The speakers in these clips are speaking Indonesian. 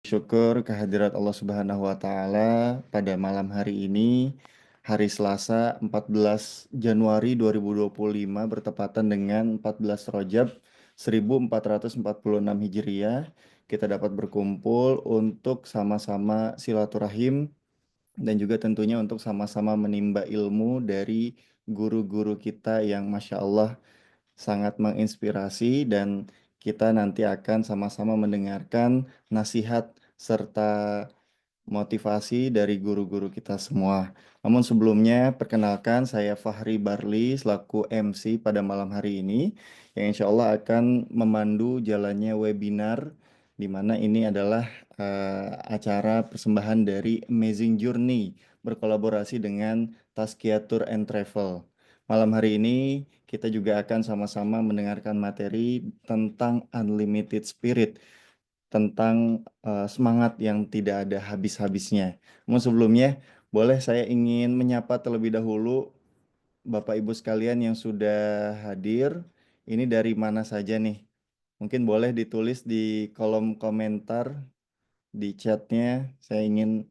Syukur kehadirat Allah Subhanahu wa Ta'ala pada malam hari ini, hari Selasa 14 Januari 2025 bertepatan dengan 14 Rajab 1446 Hijriah. Kita dapat berkumpul untuk sama-sama silaturahim dan juga tentunya untuk sama-sama menimba ilmu dari guru-guru kita yang Masya Allah sangat menginspirasi dan kita nanti akan sama-sama mendengarkan nasihat serta motivasi dari guru-guru kita semua. Namun sebelumnya, perkenalkan saya Fahri Barli selaku MC pada malam hari ini, yang insya Allah akan memandu jalannya webinar, di mana ini adalah acara persembahan dari Amazing Journey, berkolaborasi dengan Tazkiyah Tour and Travel. Malam hari ini kita juga akan sama-sama mendengarkan materi tentang Unlimited Spirit, tentang semangat yang tidak ada habis-habisnya. Namun sebelumnya, boleh saya ingin menyapa terlebih dahulu Bapak Ibu sekalian yang sudah hadir. Ini dari mana saja nih? Mungkin boleh ditulis di kolom komentar, di chatnya. Saya ingin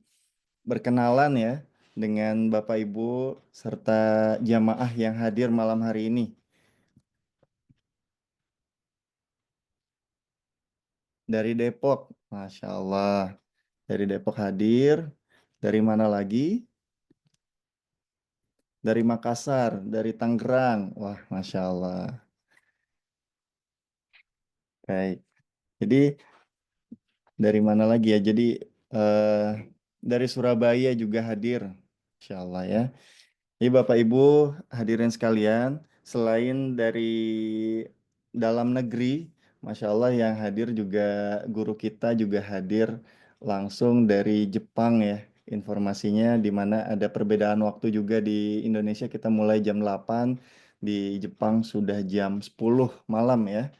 berkenalan ya dengan Bapak Ibu serta jamaah yang hadir malam hari ini. Dari Depok, Masya Allah. Dari Depok hadir. Dari mana lagi? Dari Makassar, dari Tangerang. Wah, Masya Allah. Baik. Jadi dari mana lagi ya? Jadi eh, dari Surabaya juga hadir. Masya Allah ya. Jadi Bapak Ibu hadirin sekalian, selain dari dalam negeri, Masya Allah yang hadir juga guru kita juga hadir langsung dari Jepang ya. Informasinya di mana ada perbedaan waktu juga di Indonesia kita mulai jam 8, di Jepang sudah jam 10 malam ya.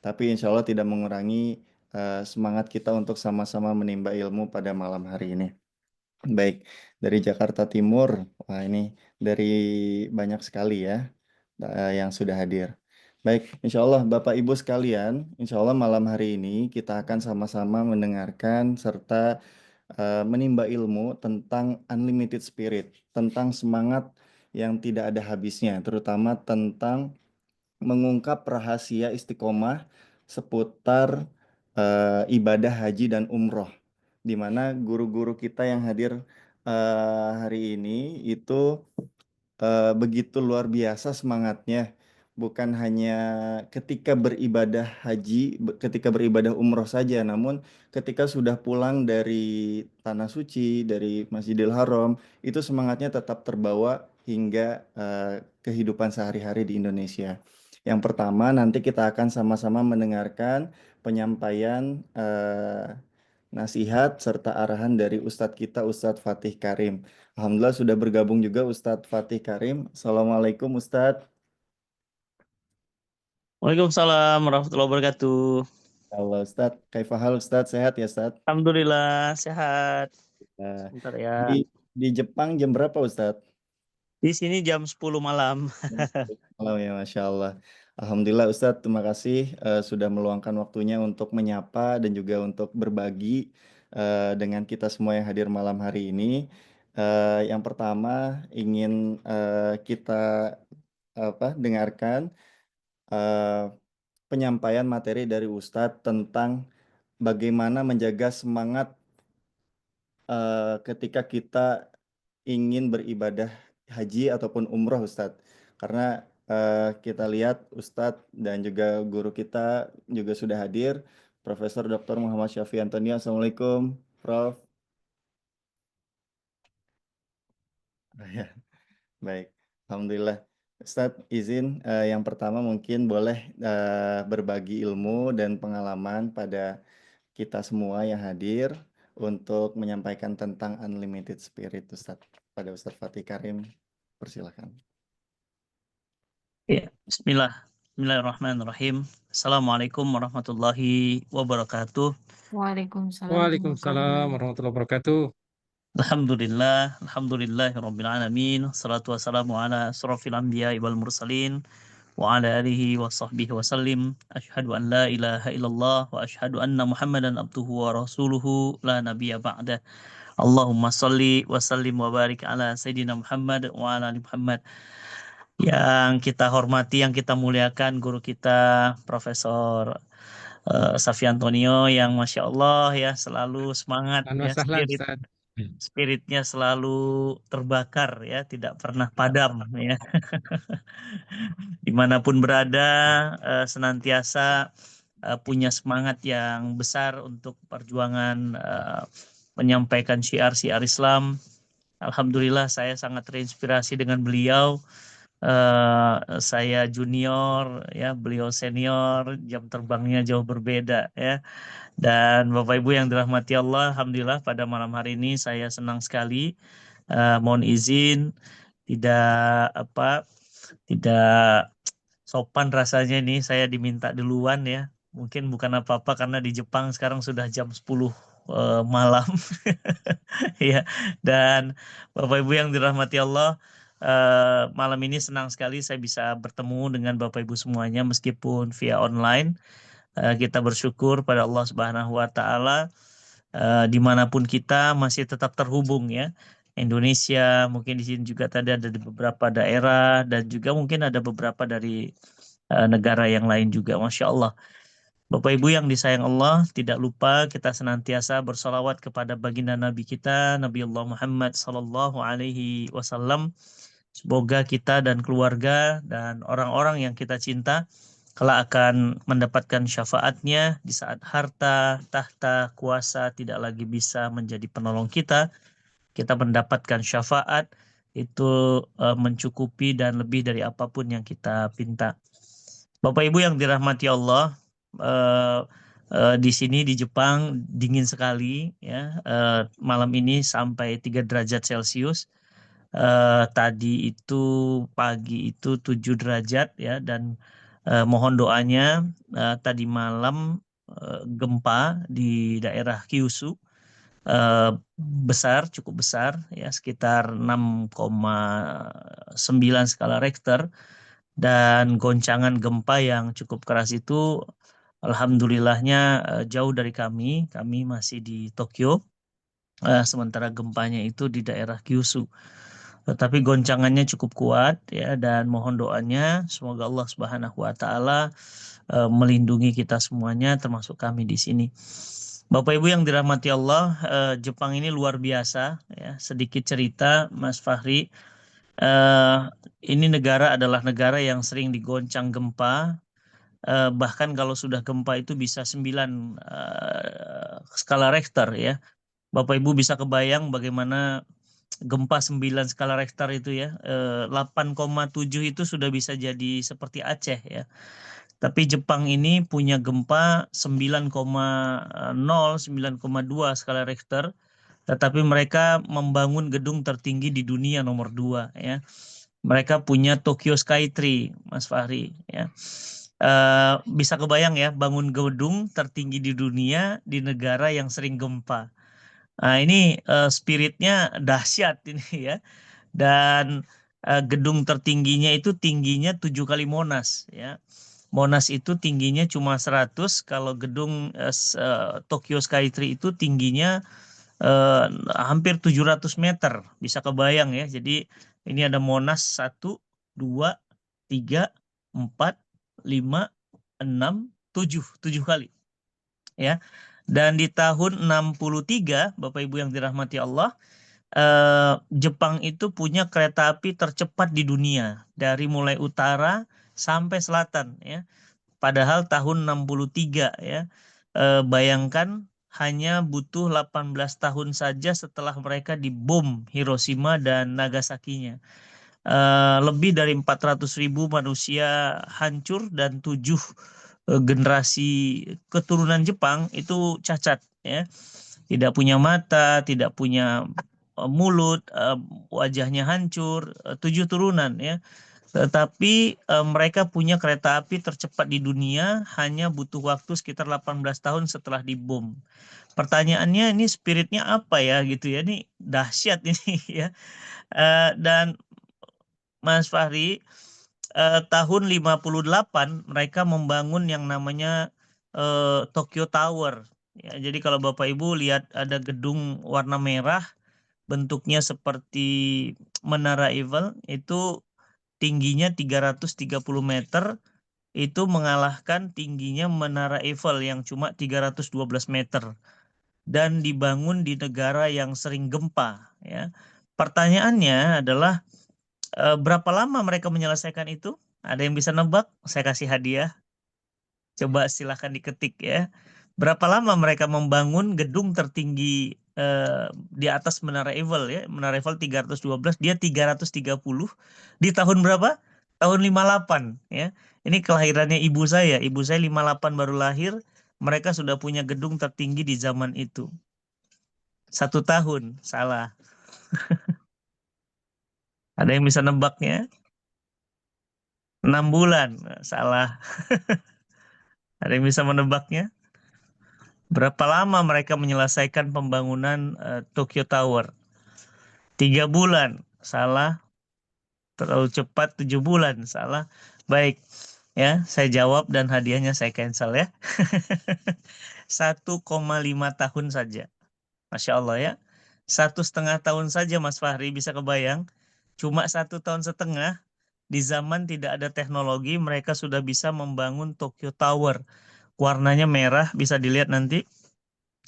Tapi insya Allah tidak mengurangi semangat kita untuk sama-sama menimba ilmu pada malam hari ini. Baik, dari Jakarta Timur, wah ini dari banyak sekali ya yang sudah hadir. Baik, insya Allah Bapak Ibu sekalian, insya Allah malam hari ini kita akan sama-sama mendengarkan serta menimba ilmu tentang unlimited spirit, tentang semangat yang tidak ada habisnya, terutama tentang mengungkap rahasia istiqomah seputar ibadah haji dan umroh, di mana guru-guru kita yang hadir hari ini itu begitu luar biasa semangatnya. Bukan hanya ketika beribadah haji, ketika beribadah umroh saja, namun ketika sudah pulang dari Tanah Suci, dari Masjidil Haram, itu semangatnya tetap terbawa hingga kehidupan sehari-hari di Indonesia. Yang pertama, nanti kita akan sama-sama mendengarkan penyampaian nasihat serta arahan dari Ustadz kita, Ustadz Fatih Karim. Alhamdulillah sudah bergabung juga Ustadz Fatih Karim. Assalamualaikum Ustadz. Waalaikumsalam warahmatullahi wabarakatuh. Halo Ustadz, kaifahal Ustadz? Sehat ya Ustadz? Alhamdulillah sehat. Nah, Sebentar di, ya. di Jepang jam berapa Ustadz? Di sini jam 10 malam. Halo ya, Masya Allah. Alhamdulillah Ustadz, terima kasih sudah meluangkan waktunya untuk menyapa dan juga untuk berbagi dengan kita semua yang hadir malam hari ini. Yang pertama ingin kita dengarkan eh, penyampaian materi dari Ustadz tentang bagaimana menjaga semangat ketika kita ingin beribadah haji ataupun umroh Ustadz. Karena kita lihat Ustadz dan juga guru kita juga sudah hadir, Profesor Dr. Muhammad Syafi Antonia. Assalamualaikum, Prof. Ya, baik. Alhamdulillah. Ustadz izin yang pertama mungkin boleh berbagi ilmu dan pengalaman pada kita semua yang hadir untuk menyampaikan tentang Unlimited Spirit Ustadz. Pada Ustadz Fatih Karim, persilakan. Ya, Bismillah. Bismillahirrahmanirrahim. Assalamualaikum warahmatullahi wabarakatuh. Waalaikumsalam warahmatullahi Waalaikumsalam wabarakatuh. warahmatullahi wabarakatuh. Alhamdulillahirabbil alamin. Wassalatu wassalamu ala asrofil anbiya wal mursalin wa ala alihi wa sahbihi wa sallim. Asyhadu an la ilaha illallah wa asyhadu anna Muhammadan abduhu wa rasuluhu la nabiyya ba'dah. Allahumma salli wa sallim wa barik ala Sayyidina Muhammad wa ala ali Muhammad. Yang kita hormati, yang kita muliakan guru kita Profesor Safi Antonio, yang Masya Allah ya selalu semangat Ahlan wa ya, sahlan, Ustaz. spiritnya selalu terbakar ya, tidak pernah padam ya. Dimanapun berada senantiasa punya semangat yang besar untuk perjuangan menyampaikan syiar-syiar Islam. Alhamdulillah saya sangat terinspirasi dengan beliau. Saya junior ya, beliau senior, jam terbangnya jauh berbeda ya. Dan Bapak Ibu yang dirahmati Allah, alhamdulillah pada malam hari ini saya senang sekali. Mohon izin tidak sopan rasanya ini saya diminta duluan ya. Mungkin bukan apa-apa karena di Jepang sekarang sudah jam 10 malam. Ya, dan Bapak Ibu yang dirahmati Allah, malam ini senang sekali saya bisa bertemu dengan Bapak Ibu semuanya meskipun via online. Kita bersyukur pada Allah Subhanahu wa taala, dimanapun kita masih tetap terhubung ya. Indonesia, mungkin di sini juga tadi ada di beberapa daerah dan juga mungkin ada beberapa dari negara yang lain juga, Masya Allah. Bapak Ibu yang disayang Allah, tidak lupa kita senantiasa bersolawat kepada baginda Nabi kita, Nabi Allah Muhammad Sallallahu Alaihi Wasallam. Semoga kita dan keluarga dan orang-orang yang kita cinta kelak akan mendapatkan syafaatnya di saat harta, tahta, kuasa tidak lagi bisa menjadi penolong kita. Kita mendapatkan syafaat itu mencukupi dan lebih dari apapun yang kita pinta. Bapak Ibu yang dirahmati Allah, di sini di Jepang dingin sekali ya. Malam ini sampai 3 derajat Celcius. Tadi itu pagi itu 7 derajat ya, dan mohon doanya tadi malam gempa di daerah Kyushu besar, cukup besar ya, sekitar 6,9 skala Richter, dan goncangan gempa yang cukup keras itu alhamdulillahnya jauh dari kami masih di Tokyo, sementara gempanya itu di daerah Kyushu. Tetapi goncangannya cukup kuat ya, dan mohon doanya semoga Allah Subhanahu wa taala melindungi kita semuanya termasuk kami di sini. Bapak Ibu yang dirahmati Allah, Jepang ini luar biasa ya. Sedikit cerita Mas Fahri, ini negara adalah negara yang sering digoncang gempa, bahkan kalau sudah gempa itu bisa 9 skala Richter ya. Bapak Ibu bisa kebayang bagaimana gempa 9 skala Richter itu ya, 8,7 itu sudah bisa jadi seperti Aceh ya. Tapi Jepang ini punya gempa 9,0, 9,2 skala Richter, tetapi mereka membangun gedung tertinggi di dunia nomor 2 ya. Mereka punya Tokyo Skytree, Mas Fahri ya. Bisa kebayang ya, bangun gedung tertinggi di dunia di negara yang sering gempa. Nah, ini spiritnya dahsyat ini ya. Dan gedung tertingginya itu tingginya 7 kali Monas ya. Monas itu tingginya cuma 100, kalau gedung Tokyo Skytree itu tingginya hampir 700 meter. Bisa kebayang ya. Jadi ini ada Monas 1, 2, 3, 4, 5, 6, 7 kali ya. Dan di tahun 63, Bapak Ibu yang dirahmati Allah, Jepang itu punya kereta api tercepat di dunia dari mulai utara sampai selatan ya. Padahal tahun 63 ya. Bayangkan hanya butuh 18 tahun saja setelah mereka dibom Hiroshima dan Nagasaki-nya. Lebih dari 400.000 manusia hancur dan 7 generasi keturunan Jepang itu cacat ya. Tidak punya mata, tidak punya mulut, wajahnya hancur, 7 turunan ya. Tetapi mereka punya kereta api tercepat di dunia, hanya butuh waktu sekitar 18 tahun setelah dibom. Pertanyaannya, ini spiritnya apa ya gitu ya, ini dahsyat ini ya. Dan Mas Fahri, tahun 58 mereka membangun yang namanya Tokyo Tower. Ya, jadi kalau Bapak Ibu lihat ada gedung warna merah, bentuknya seperti Menara Eiffel, itu tingginya 330 meter, itu mengalahkan tingginya Menara Eiffel yang cuma 312 meter. Dan dibangun di negara yang sering gempa. Ya. Pertanyaannya adalah berapa lama mereka menyelesaikan itu? Ada yang bisa nebak? Saya kasih hadiah. Coba silahkan diketik ya. Berapa lama mereka membangun gedung tertinggi di atas Menara Eiffel ya? Menara Eiffel 312, dia 330. Di tahun berapa? Tahun 58 ya. Ini kelahirannya ibu saya. Ibu saya 58 baru lahir. Mereka sudah punya gedung tertinggi di zaman itu. 1 tahun, salah. Ada yang bisa nebaknya? 6 bulan, salah. Ada yang bisa menebaknya? Berapa lama mereka menyelesaikan pembangunan Tokyo Tower? 3 bulan, salah. Terlalu cepat 7 bulan, salah. Baik, ya saya jawab dan hadiahnya saya cancel ya. 1,5 tahun saja. Masya Allah ya. 1,5 tahun saja Mas Fahri, bisa kebayang. Cuma 1,5 tahun di zaman tidak ada teknologi, mereka sudah bisa membangun Tokyo Tower. Warnanya merah, bisa dilihat nanti.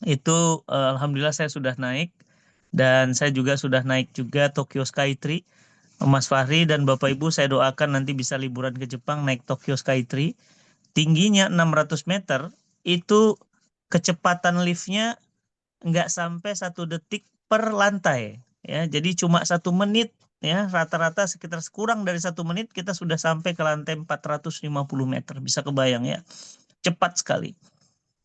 Itu alhamdulillah saya sudah naik. Dan saya juga sudah naik juga Tokyo Skytree. Mas Fahri dan Bapak Ibu, saya doakan nanti bisa liburan ke Jepang naik Tokyo Skytree. Tingginya 600 meter, itu kecepatan liftnya nggak sampai 1 detik per lantai. Ya, jadi cuma 1 menit ya, rata-rata sekitar kurang dari 1 menit kita sudah sampai ke lantai 450 meter. Bisa kebayang ya, cepat sekali.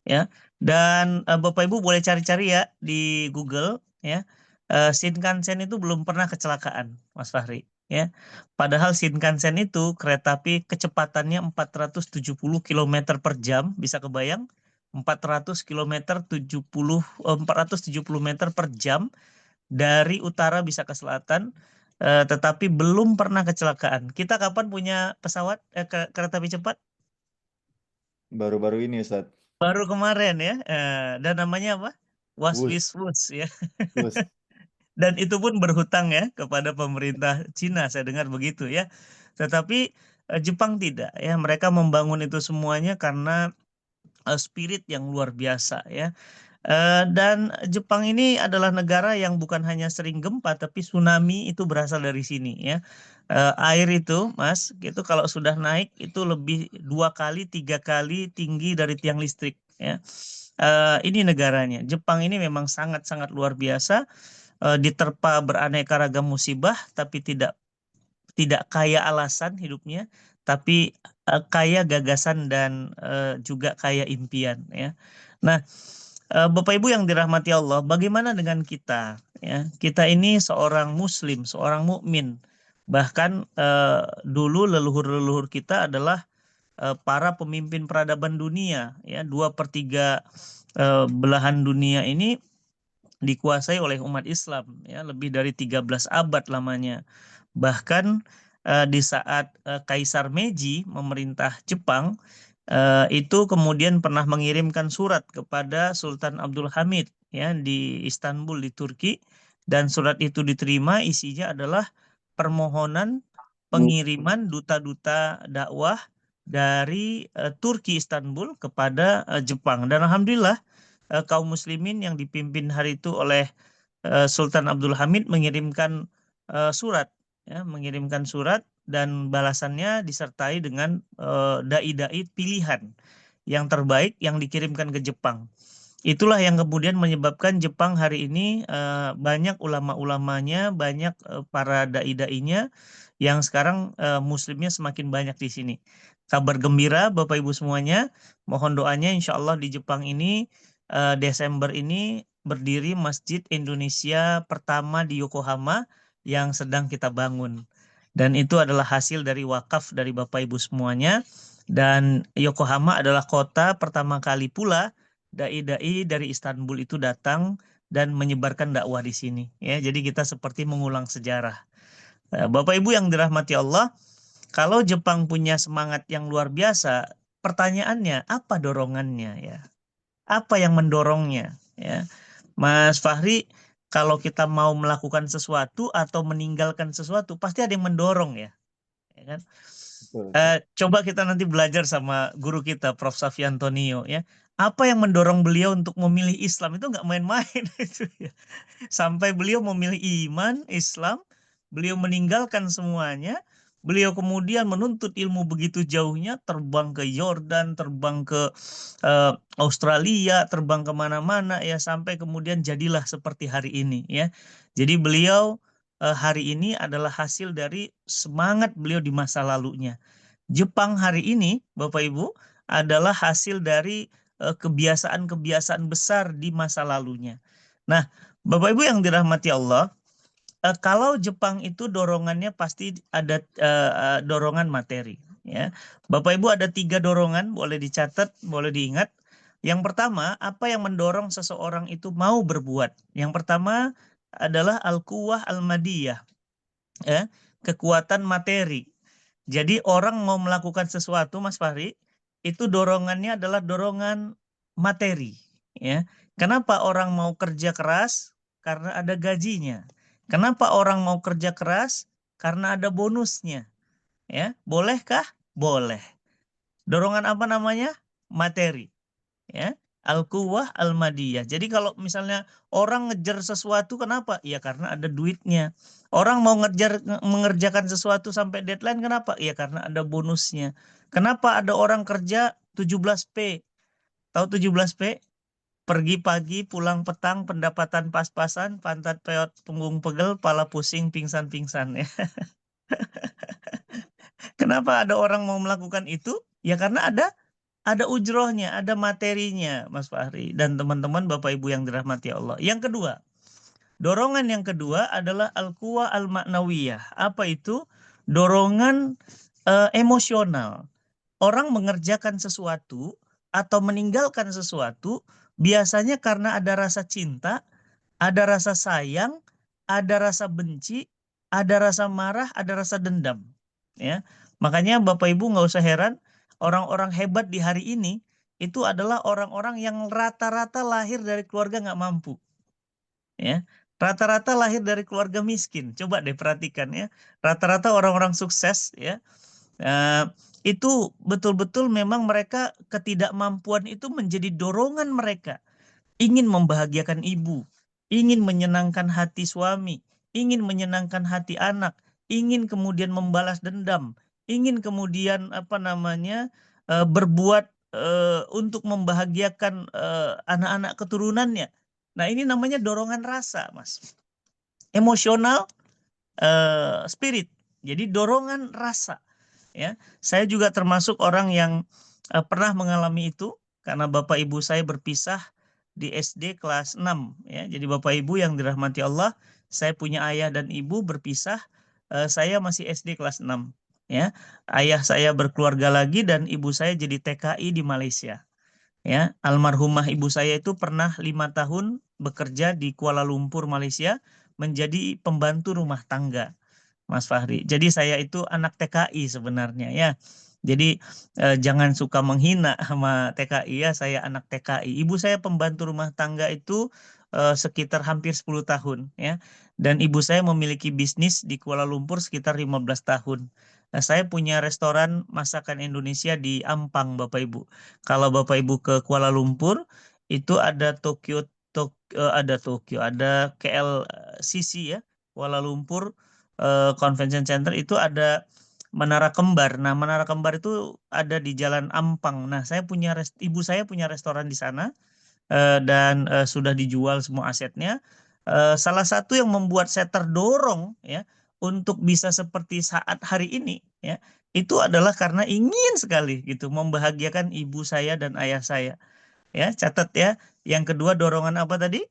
Ya, dan Bapak Ibu boleh cari-cari ya di Google ya. Shinkansen itu belum pernah kecelakaan, Mas Fahri ya. Padahal Shinkansen itu kereta api kecepatannya 470 km per jam, bisa kebayang? 470 meter per jam dari utara bisa ke selatan, tetapi belum pernah kecelakaan. Kita kapan punya pesawat kereta api cepat? Baru-baru ini Ustaz. Baru kemarin ya, dan namanya apa? Wus, Wus ya. wus. Dan itu pun berhutang ya kepada pemerintah Cina, saya dengar begitu ya. Tetapi Jepang tidak ya, mereka membangun itu semuanya karena spirit yang luar biasa ya. Dan Jepang ini adalah negara yang bukan hanya sering gempa, tapi tsunami itu berasal dari sini ya. Air itu, Mas, itu kalau sudah naik itu lebih 2 kali, 3 kali tinggi dari tiang listrik ya. Ini negaranya. Jepang ini memang sangat-sangat luar biasa. Diterpa beraneka ragam musibah, tapi tidak kaya alasan hidupnya, tapi kaya gagasan dan juga kaya impian ya. Nah, Bapak Ibu yang dirahmati Allah, bagaimana dengan kita? Ya, kita ini seorang Muslim, seorang mukmin. Bahkan dulu leluhur-leluhur kita adalah para pemimpin peradaban dunia. Ya, 2/3 belahan dunia ini dikuasai oleh umat Islam. Ya, lebih dari 13 abad lamanya. Bahkan di saat Kaisar Meiji memerintah Jepang, itu kemudian pernah mengirimkan surat kepada Sultan Abdul Hamid ya di Istanbul di Turki, dan surat itu diterima, isinya adalah permohonan pengiriman duta-duta dakwah dari Turki Istanbul kepada Jepang. Dan alhamdulillah kaum muslimin yang dipimpin hari itu oleh Sultan Abdul Hamid mengirimkan surat ya, mengirimkan surat, dan balasannya disertai dengan dai-dai pilihan yang terbaik yang dikirimkan ke Jepang. Itulah yang kemudian menyebabkan Jepang hari ini banyak ulama-ulamanya, banyak para dai-dainya yang sekarang muslimnya semakin banyak di sini. Kabar gembira Bapak Ibu semuanya, mohon doanya insya Allah di Jepang ini Desember ini berdiri Masjid Indonesia pertama di Yokohama yang sedang kita bangun. Dan itu adalah hasil dari wakaf dari Bapak Ibu semuanya. Dan Yokohama adalah kota pertama kali pula dai-dai dari Istanbul itu datang dan menyebarkan dakwah di sini. Ya, jadi kita seperti mengulang sejarah. Bapak Ibu yang dirahmati Allah, kalau Jepang punya semangat yang luar biasa, pertanyaannya apa dorongannya ya? Apa yang mendorongnya ya? Mas Fahri, kalau kita mau melakukan sesuatu atau meninggalkan sesuatu, pasti ada yang mendorong ya, ya kan? Betul. Coba kita nanti belajar sama guru kita, Prof. Safi Antonio ya. Apa yang mendorong beliau untuk memilih Islam itu nggak main-main itu ya. Sampai beliau memilih iman, Islam, beliau meninggalkan semuanya, beliau kemudian menuntut ilmu begitu jauhnya, terbang ke Yordan, terbang ke Australia, terbang kemana-mana ya, sampai kemudian jadilah seperti hari ini ya. Jadi beliau hari ini adalah hasil dari semangat beliau di masa lalunya. Jepang hari ini, Bapak Ibu, adalah hasil dari kebiasaan-kebiasaan besar di masa lalunya. Nah, Bapak Ibu yang dirahmati Allah, kalau Jepang itu dorongannya pasti ada dorongan materi. Ya, Bapak Ibu ada 3 dorongan, boleh dicatat, boleh diingat. Yang pertama, apa yang mendorong seseorang itu mau berbuat? Yang pertama adalah al-quwah al-madiyah, ya, kekuatan materi. Jadi orang mau melakukan sesuatu, Mas Fahri, itu dorongannya adalah dorongan materi. Ya, kenapa orang mau kerja keras? Karena ada gajinya. Kenapa orang mau kerja keras? Karena ada bonusnya. Ya, bolehkah? Boleh. Dorongan apa namanya? Materi. Ya, al-quwah al-madiyah. Jadi kalau misalnya orang ngejar sesuatu, kenapa? Ya karena ada duitnya. Orang mau mengerjakan sesuatu sampai deadline, kenapa? Ya karena ada bonusnya. Kenapa ada orang kerja 17P? Tahu 17P? Pergi pagi, pulang petang, pendapatan pas-pasan, pantat peot, punggung pegel, pala pusing, pingsan-pingsan ya. Kenapa ada orang mau melakukan itu? Ya karena ada ujrohnya, ada materinya, Mas Fahri dan teman-teman Bapak Ibu yang dirahmati Allah. Yang kedua, dorongan yang kedua adalah al-quwah al-ma'nawiyah. Apa itu? Dorongan emosional. Orang mengerjakan sesuatu atau meninggalkan sesuatu biasanya karena ada rasa cinta, ada rasa sayang, ada rasa benci, ada rasa marah, ada rasa dendam. Ya, makanya Bapak Ibu nggak usah heran, orang-orang hebat di hari ini itu adalah orang-orang yang rata-rata lahir dari keluarga nggak mampu. Ya, rata-rata lahir dari keluarga miskin. Coba deh perhatikan ya, rata-rata orang-orang sukses ya. Itu betul-betul memang mereka ketidakmampuan itu menjadi dorongan mereka. Ingin membahagiakan ibu, ingin menyenangkan hati suami, ingin menyenangkan hati anak, ingin kemudian membalas dendam, ingin kemudian berbuat untuk membahagiakan anak-anak keturunannya. Nah, ini namanya dorongan rasa, Mas. Emosional, spirit. Jadi dorongan rasa. Ya, saya juga termasuk orang yang pernah mengalami itu karena Bapak Ibu saya berpisah di SD kelas 6 ya. Jadi Bapak Ibu yang dirahmati Allah, saya punya ayah dan ibu berpisah, saya masih SD kelas 6 ya. Ayah saya berkeluarga lagi dan ibu saya jadi TKI di Malaysia. Ya, almarhumah ibu saya itu pernah 5 tahun bekerja di Kuala Lumpur, Malaysia, menjadi pembantu rumah tangga. Mas Fahri. Jadi saya itu anak TKI sebenarnya ya. Jadi jangan suka menghina sama TKI ya, saya anak TKI. Ibu saya pembantu rumah tangga itu sekitar hampir 10 tahun ya. Dan ibu saya memiliki bisnis di Kuala Lumpur sekitar 15 tahun. Nah, saya punya restoran masakan Indonesia di Ampang, Bapak Ibu. Kalau Bapak Ibu ke Kuala Lumpur, itu ada ada KLCC ya, Kuala Lumpur Convention Center itu ada Menara Kembar. Nah, Menara Kembar itu ada di Jalan Ampang. Nah, ibu saya punya restoran di sana dan sudah dijual semua asetnya. Salah satu yang membuat saya terdorong ya untuk bisa seperti saat hari ini ya, itu adalah karena ingin sekali gitu membahagiakan ibu saya dan ayah saya. Ya, catat ya. Yang kedua dorongan apa tadi?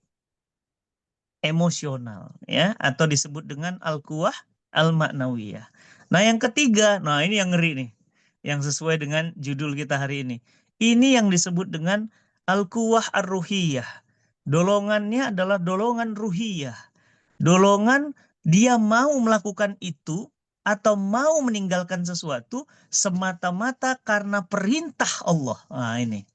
Emosional ya, atau disebut dengan al-quwah al-ma'nawiyah. Nah, yang ketiga, nah ini yang ngeri nih. Yang sesuai dengan judul kita hari ini. Ini yang disebut dengan al-quwah ar-ruhiyah. Dolongannya adalah dolongan ruhiyah. Dolongan dia mau melakukan itu atau mau meninggalkan sesuatu semata-mata karena perintah Allah. Nah ini.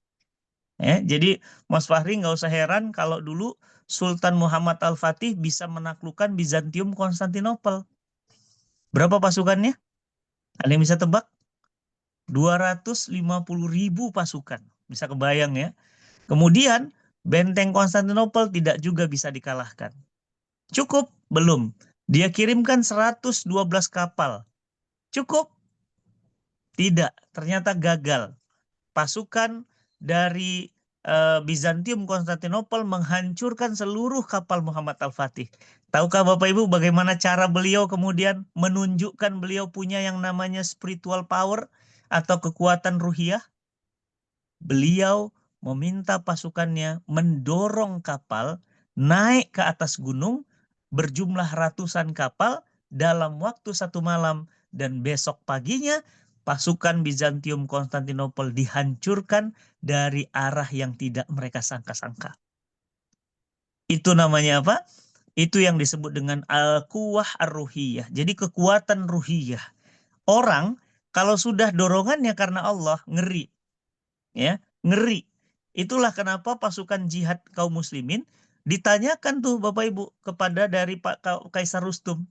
Ya, jadi Mas Fahri nggak usah heran kalau dulu Sultan Muhammad Al-Fatih bisa menaklukkan Bizantium Konstantinopel. Berapa pasukannya? Ada yang bisa tebak? 250.000 pasukan. Bisa kebayang ya. Kemudian benteng Konstantinopel tidak juga bisa dikalahkan. Cukup? Belum. Dia kirimkan 112 kapal. Cukup? Tidak. Ternyata gagal. Pasukan dari Bizantium Konstantinopel menghancurkan seluruh kapal Muhammad Al-Fatih. Tahukah Bapak Ibu bagaimana cara beliau kemudian menunjukkan beliau punya yang namanya spiritual power atau kekuatan ruhiyah? Beliau meminta pasukannya mendorong kapal naik ke atas gunung berjumlah ratusan kapal dalam waktu 1 malam, dan besok paginya pasukan Bizantium Konstantinopel dihancurkan dari arah yang tidak mereka sangka-sangka. Itu namanya apa? Itu yang disebut dengan al-quwah ar-ruhiyah. Jadi kekuatan ruhiyah. Orang kalau sudah dorongannya karena Allah, ngeri. Ya, ngeri. Itulah kenapa pasukan jihad kaum muslimin ditanyakan tuh Bapak Ibu kepada dari Pak Kaisar Rustum,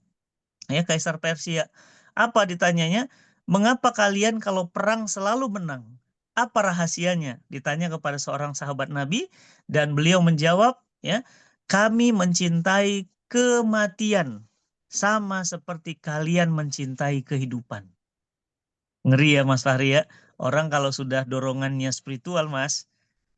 ya, Kaisar Persia. Apa ditanyanya? Mengapa kalian kalau perang selalu menang? Apa rahasianya? Ditanya kepada seorang sahabat Nabi, dan beliau menjawab, ya, kami mencintai kematian sama seperti kalian mencintai kehidupan. Ngeri ya Mas Fahri ya. Orang kalau sudah dorongannya spiritual Mas,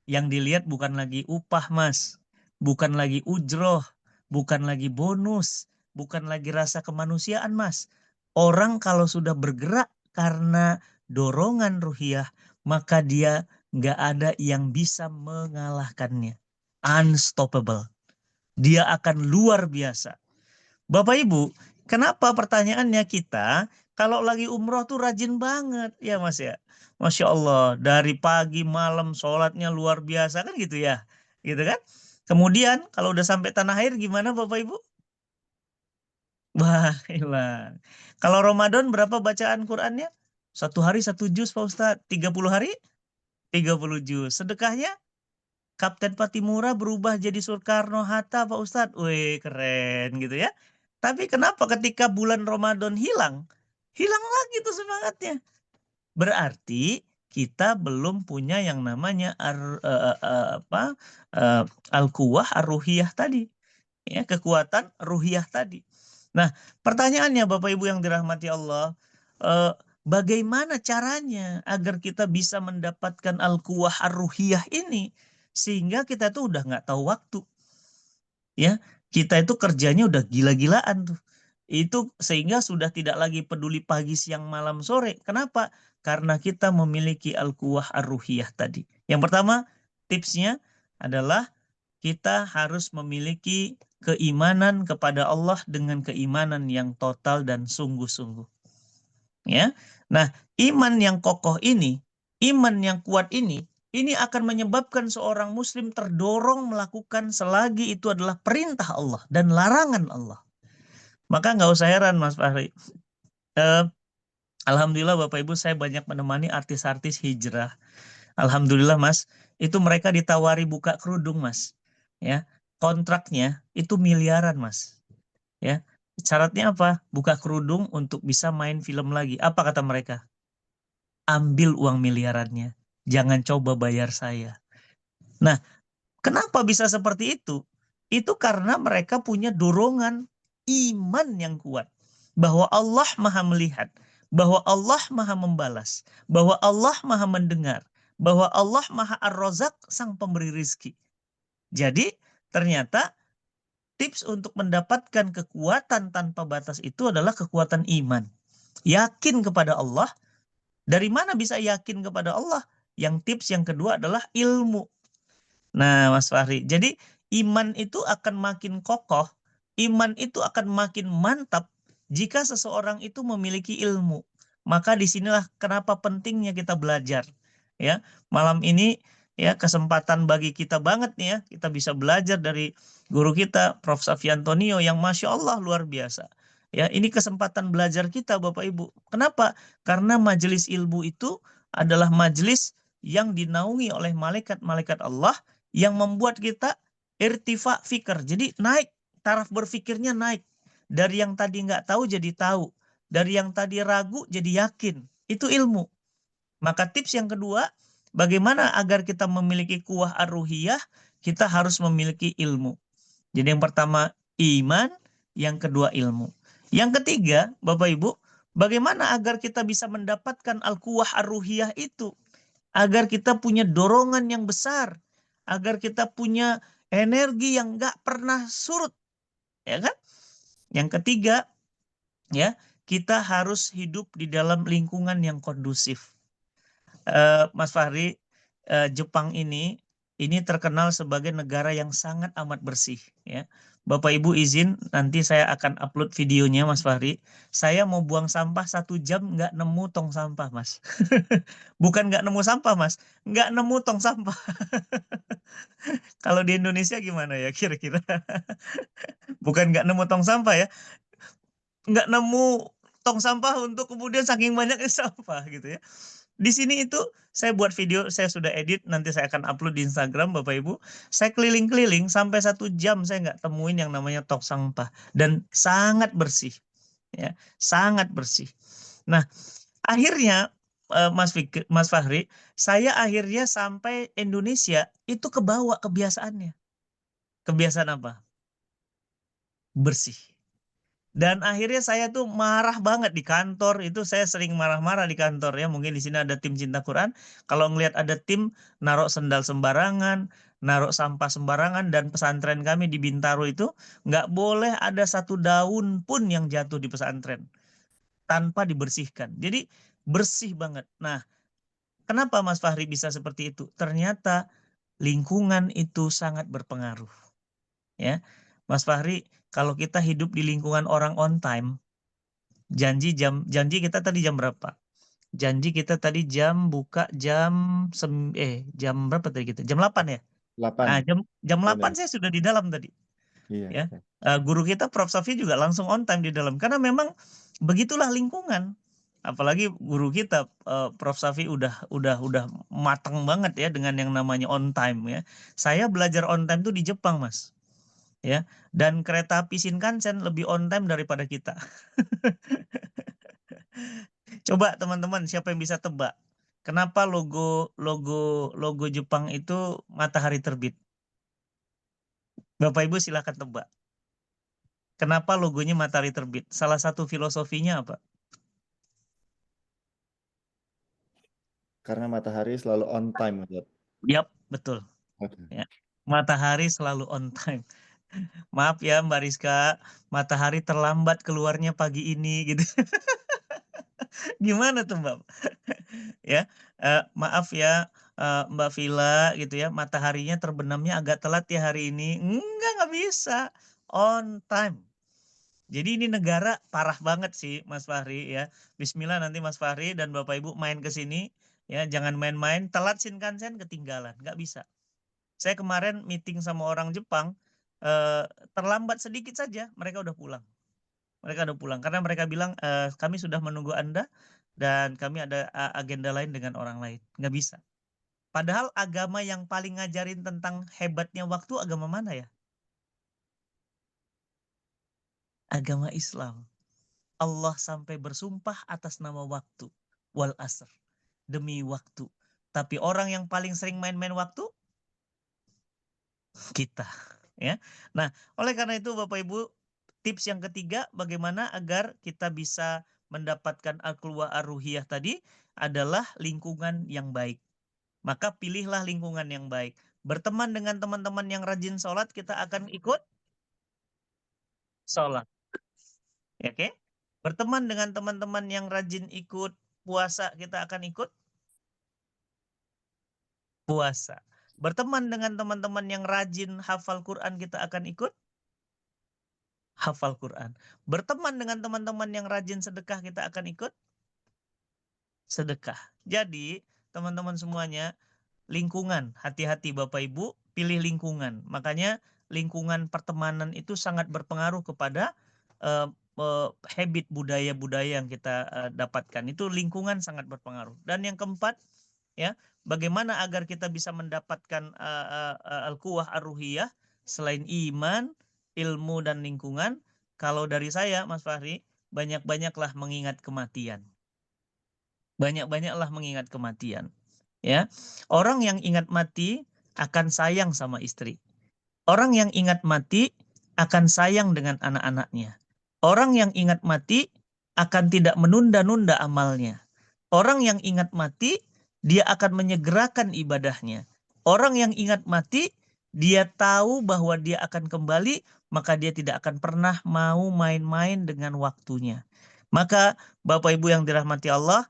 yang dilihat bukan lagi upah Mas, bukan lagi ujroh, bukan lagi bonus, bukan lagi rasa kemanusiaan Mas. Orang kalau sudah bergerak karena dorongan ruhiyah, maka dia nggak ada yang bisa mengalahkannya. Unstoppable. Dia akan luar biasa. Bapak Ibu, kenapa pertanyaannya kita kalau lagi umroh tuh rajin banget ya Mas ya? Masya Allah, dari pagi malam sholatnya luar biasa kan gitu ya, gitu kan? Kemudian kalau udah sampai tanah air gimana Bapak Ibu? Wah, hilang. Kalau Ramadan berapa bacaan Qurannya? 1 hari 1 juz Pak Ustadz. 30 hari 30 juz. Sedekahnya Kapten Patimura berubah jadi Soekarno-Hatta Pak Ustadz. Wih, keren gitu ya. Tapi kenapa ketika bulan Ramadan hilang? Hilang lagi tuh semangatnya. Berarti kita belum punya yang namanya al-quwah ar-ruhiyah tadi. Ya, kekuatan ruhiyah tadi. Nah, pertanyaannya Bapak Ibu yang dirahmati Allah, bagaimana caranya agar kita bisa mendapatkan al-quwah ar-ruhiyah ini sehingga kita tuh udah nggak tahu waktu, ya, kita itu kerjanya udah gila-gilaan tuh. Itu sehingga sudah tidak lagi peduli pagi, siang, malam, sore. Kenapa? Karena kita memiliki al-quwah ar-ruhiyah tadi. Yang pertama, tipsnya adalah kita harus memiliki keimanan kepada Allah dengan keimanan yang total dan sungguh-sungguh. Ya. Nah, iman yang kokoh ini, iman yang kuat ini akan menyebabkan seorang muslim terdorong melakukan selagi itu adalah perintah Allah dan larangan Allah. Maka nggak usah heran Mas Fahri. Alhamdulillah Bapak Ibu, saya banyak menemani artis-artis hijrah. Alhamdulillah Mas, itu mereka ditawari buka kerudung Mas. Ya, kontraknya itu miliaran Mas. Ya, syaratnya apa? Buka kerudung untuk bisa main film lagi. Apa kata mereka? Ambil uang miliarannya, jangan coba bayar saya. Nah, kenapa bisa seperti itu? Itu karena mereka punya dorongan iman yang kuat. Bahwa Allah maha melihat, bahwa Allah maha membalas, bahwa Allah maha mendengar, bahwa Allah maha ar-razak, sang pemberi rizki. Jadi ternyata tips untuk mendapatkan kekuatan tanpa batas itu adalah kekuatan iman. Yakin kepada Allah. Dari mana bisa yakin kepada Allah? Yang tips yang kedua adalah ilmu. Nah, Mas Fahri, jadi iman itu akan makin kokoh, iman itu akan makin mantap jika seseorang itu memiliki ilmu. Maka disinilah kenapa pentingnya kita belajar. Ya, malam ini ya kesempatan bagi kita banget nih ya, kita bisa belajar dari guru kita Prof. Safiantonio yang Masya Allah luar biasa. Ya, ini kesempatan belajar kita Bapak Ibu. Kenapa? Karena majelis ilmu itu adalah majelis yang dinaungi oleh malaikat-malaikat Allah yang membuat kita irtifa fikr. Jadi naik, taraf berfikirnya naik. Dari yang tadi nggak tahu jadi tahu. Dari yang tadi ragu jadi yakin. Itu ilmu. Maka tips yang kedua, bagaimana agar kita memiliki kuwah ar-ruhiyah, kita harus memiliki ilmu. Jadi yang pertama iman, yang kedua ilmu. Yang ketiga, Bapak Ibu, bagaimana agar kita bisa mendapatkan al-quwah ar-ruhiyah itu? Agar kita punya dorongan yang besar, agar kita punya energi yang nggak pernah surut, ya kan? Yang ketiga, ya, kita harus hidup di dalam lingkungan yang kondusif. Mas Fahri, Jepang ini terkenal sebagai negara yang sangat amat bersih, ya. Bapak Ibu izin nanti saya akan upload videonya Mas Fahri. Saya mau buang sampah 1 jam nggak nemu tong sampah Mas. Bukan nggak nemu sampah Mas, nggak nemu tong sampah. Kalau di Indonesia gimana ya kira-kira? Bukan nggak nemu tong sampah ya, nggak nemu tong sampah untuk kemudian saking banyaknya sampah gitu ya. Di sini itu saya buat video, saya sudah edit, nanti saya akan upload di Instagram Bapak Ibu. Saya keliling-keliling sampai 1 jam saya nggak temuin yang namanya tong sampah dan sangat bersih, ya, sangat bersih. Nah, akhirnya Mas Fahri, saya akhirnya sampai Indonesia itu kebawa kebiasaannya. Kebiasaan apa? Bersih. Dan akhirnya saya tuh marah banget di kantor, itu saya sering marah-marah di kantor ya. Mungkin di sini ada tim cinta Quran. Kalau ngelihat ada tim naruh sendal sembarangan, naruh sampah sembarangan, dan pesantren kami di Bintaro itu nggak boleh ada 1 daun pun yang jatuh di pesantren tanpa dibersihkan. Jadi bersih banget. Nah, kenapa Mas Fahri bisa seperti itu? Ternyata lingkungan itu sangat berpengaruh. Ya, Mas Fahri, kalau kita hidup di lingkungan orang on time, janji kita tadi jam berapa? Janji kita tadi buka jam berapa tadi kita? Jam 8 ya? 8. Nah, jam 8 Benar. saya sudah di dalam tadi, Iya. ya. Guru kita Prof Safi juga langsung on time di dalam karena memang begitulah lingkungan. Apalagi guru kita Prof Safi udah mateng banget ya dengan yang namanya on time ya. Saya belajar on time tuh di Jepang, Mas. Ya. Dan kereta api Shinkansen lebih on time daripada kita. Coba teman-teman siapa yang bisa tebak? Kenapa logo Jepang itu matahari terbit? Bapak Ibu silakan tebak. Kenapa logonya matahari terbit? Salah satu filosofinya apa? Karena matahari selalu on time, Ustaz. Yap, betul. Oke. Ya. Matahari selalu on time. Maaf ya Mbak Rizka, matahari terlambat keluarnya pagi ini gitu. Gimana tuh Mbak? Ya, maaf ya Mbak Villa gitu ya, mataharinya terbenamnya agak telat ya hari ini. Nggak bisa. On time. Jadi ini negara parah banget sih Mas Fahri ya. Bismillah nanti Mas Fahri dan Bapak Ibu main ke sini ya, jangan main-main, telat Shinkansen ketinggalan, nggak bisa. Saya kemarin meeting sama orang Jepang, terlambat sedikit saja mereka udah pulang. Mereka udah pulang karena mereka bilang kami sudah menunggu Anda dan kami ada agenda lain dengan orang lain. Nggak bisa. Padahal agama yang paling ngajarin tentang hebatnya waktu agama mana ya? Agama Islam. Allah sampai bersumpah atas nama waktu. Wal asr. Demi waktu. Tapi orang yang paling sering main-main waktu? Kita. Ya. Nah, oleh karena itu Bapak Ibu, tips yang ketiga bagaimana agar kita bisa mendapatkan al-quwah ar-ruhiyah tadi adalah lingkungan yang baik. Maka pilihlah lingkungan yang baik. Berteman dengan teman-teman yang rajin sholat, kita akan ikut sholat. Oke? Berteman dengan teman-teman yang rajin ikut puasa, kita akan ikut puasa. Berteman dengan teman-teman yang rajin hafal Quran, kita akan ikut hafal Quran. Berteman dengan teman-teman yang rajin sedekah, kita akan ikut sedekah. Jadi, teman-teman semuanya, lingkungan, hati-hati Bapak Ibu, pilih lingkungan. Makanya lingkungan pertemanan itu sangat berpengaruh kepada habit budaya-budaya yang kita dapatkan. Itu lingkungan sangat berpengaruh. Dan yang keempat, ya, bagaimana agar kita bisa mendapatkan al-quwwah ar-ruhiyah selain iman, ilmu dan lingkungan. Kalau dari saya, Mas Fahri, banyak-banyaklah mengingat kematian. Banyak-banyaklah mengingat kematian. Ya, orang yang ingat mati akan sayang sama istri. Orang yang ingat mati akan sayang dengan anak-anaknya. Orang yang ingat mati akan tidak menunda-nunda amalnya. Orang yang ingat mati, dia akan menyegerakan ibadahnya. Orang yang ingat mati, dia tahu bahwa dia akan kembali, maka dia tidak akan pernah mau main-main dengan waktunya. Maka Bapak Ibu yang dirahmati Allah,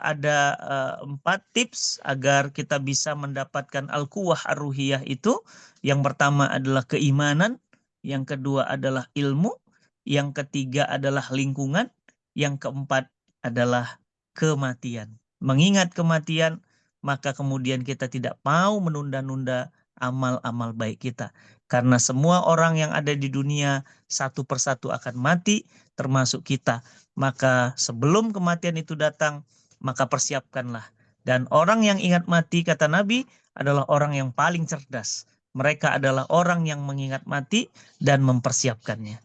ada 4 tips agar kita bisa mendapatkan al-quwwah ar-ruhiyah itu. Yang pertama adalah keimanan, yang kedua adalah ilmu, yang ketiga adalah lingkungan, yang keempat adalah kematian. Mengingat kematian, maka kemudian kita tidak mau menunda-nunda amal-amal baik kita. Karena semua orang yang ada di dunia satu persatu akan mati, termasuk kita. Maka sebelum kematian itu datang, maka persiapkanlah. Dan orang yang ingat mati, kata Nabi, adalah orang yang paling cerdas. Mereka adalah orang yang mengingat mati dan mempersiapkannya.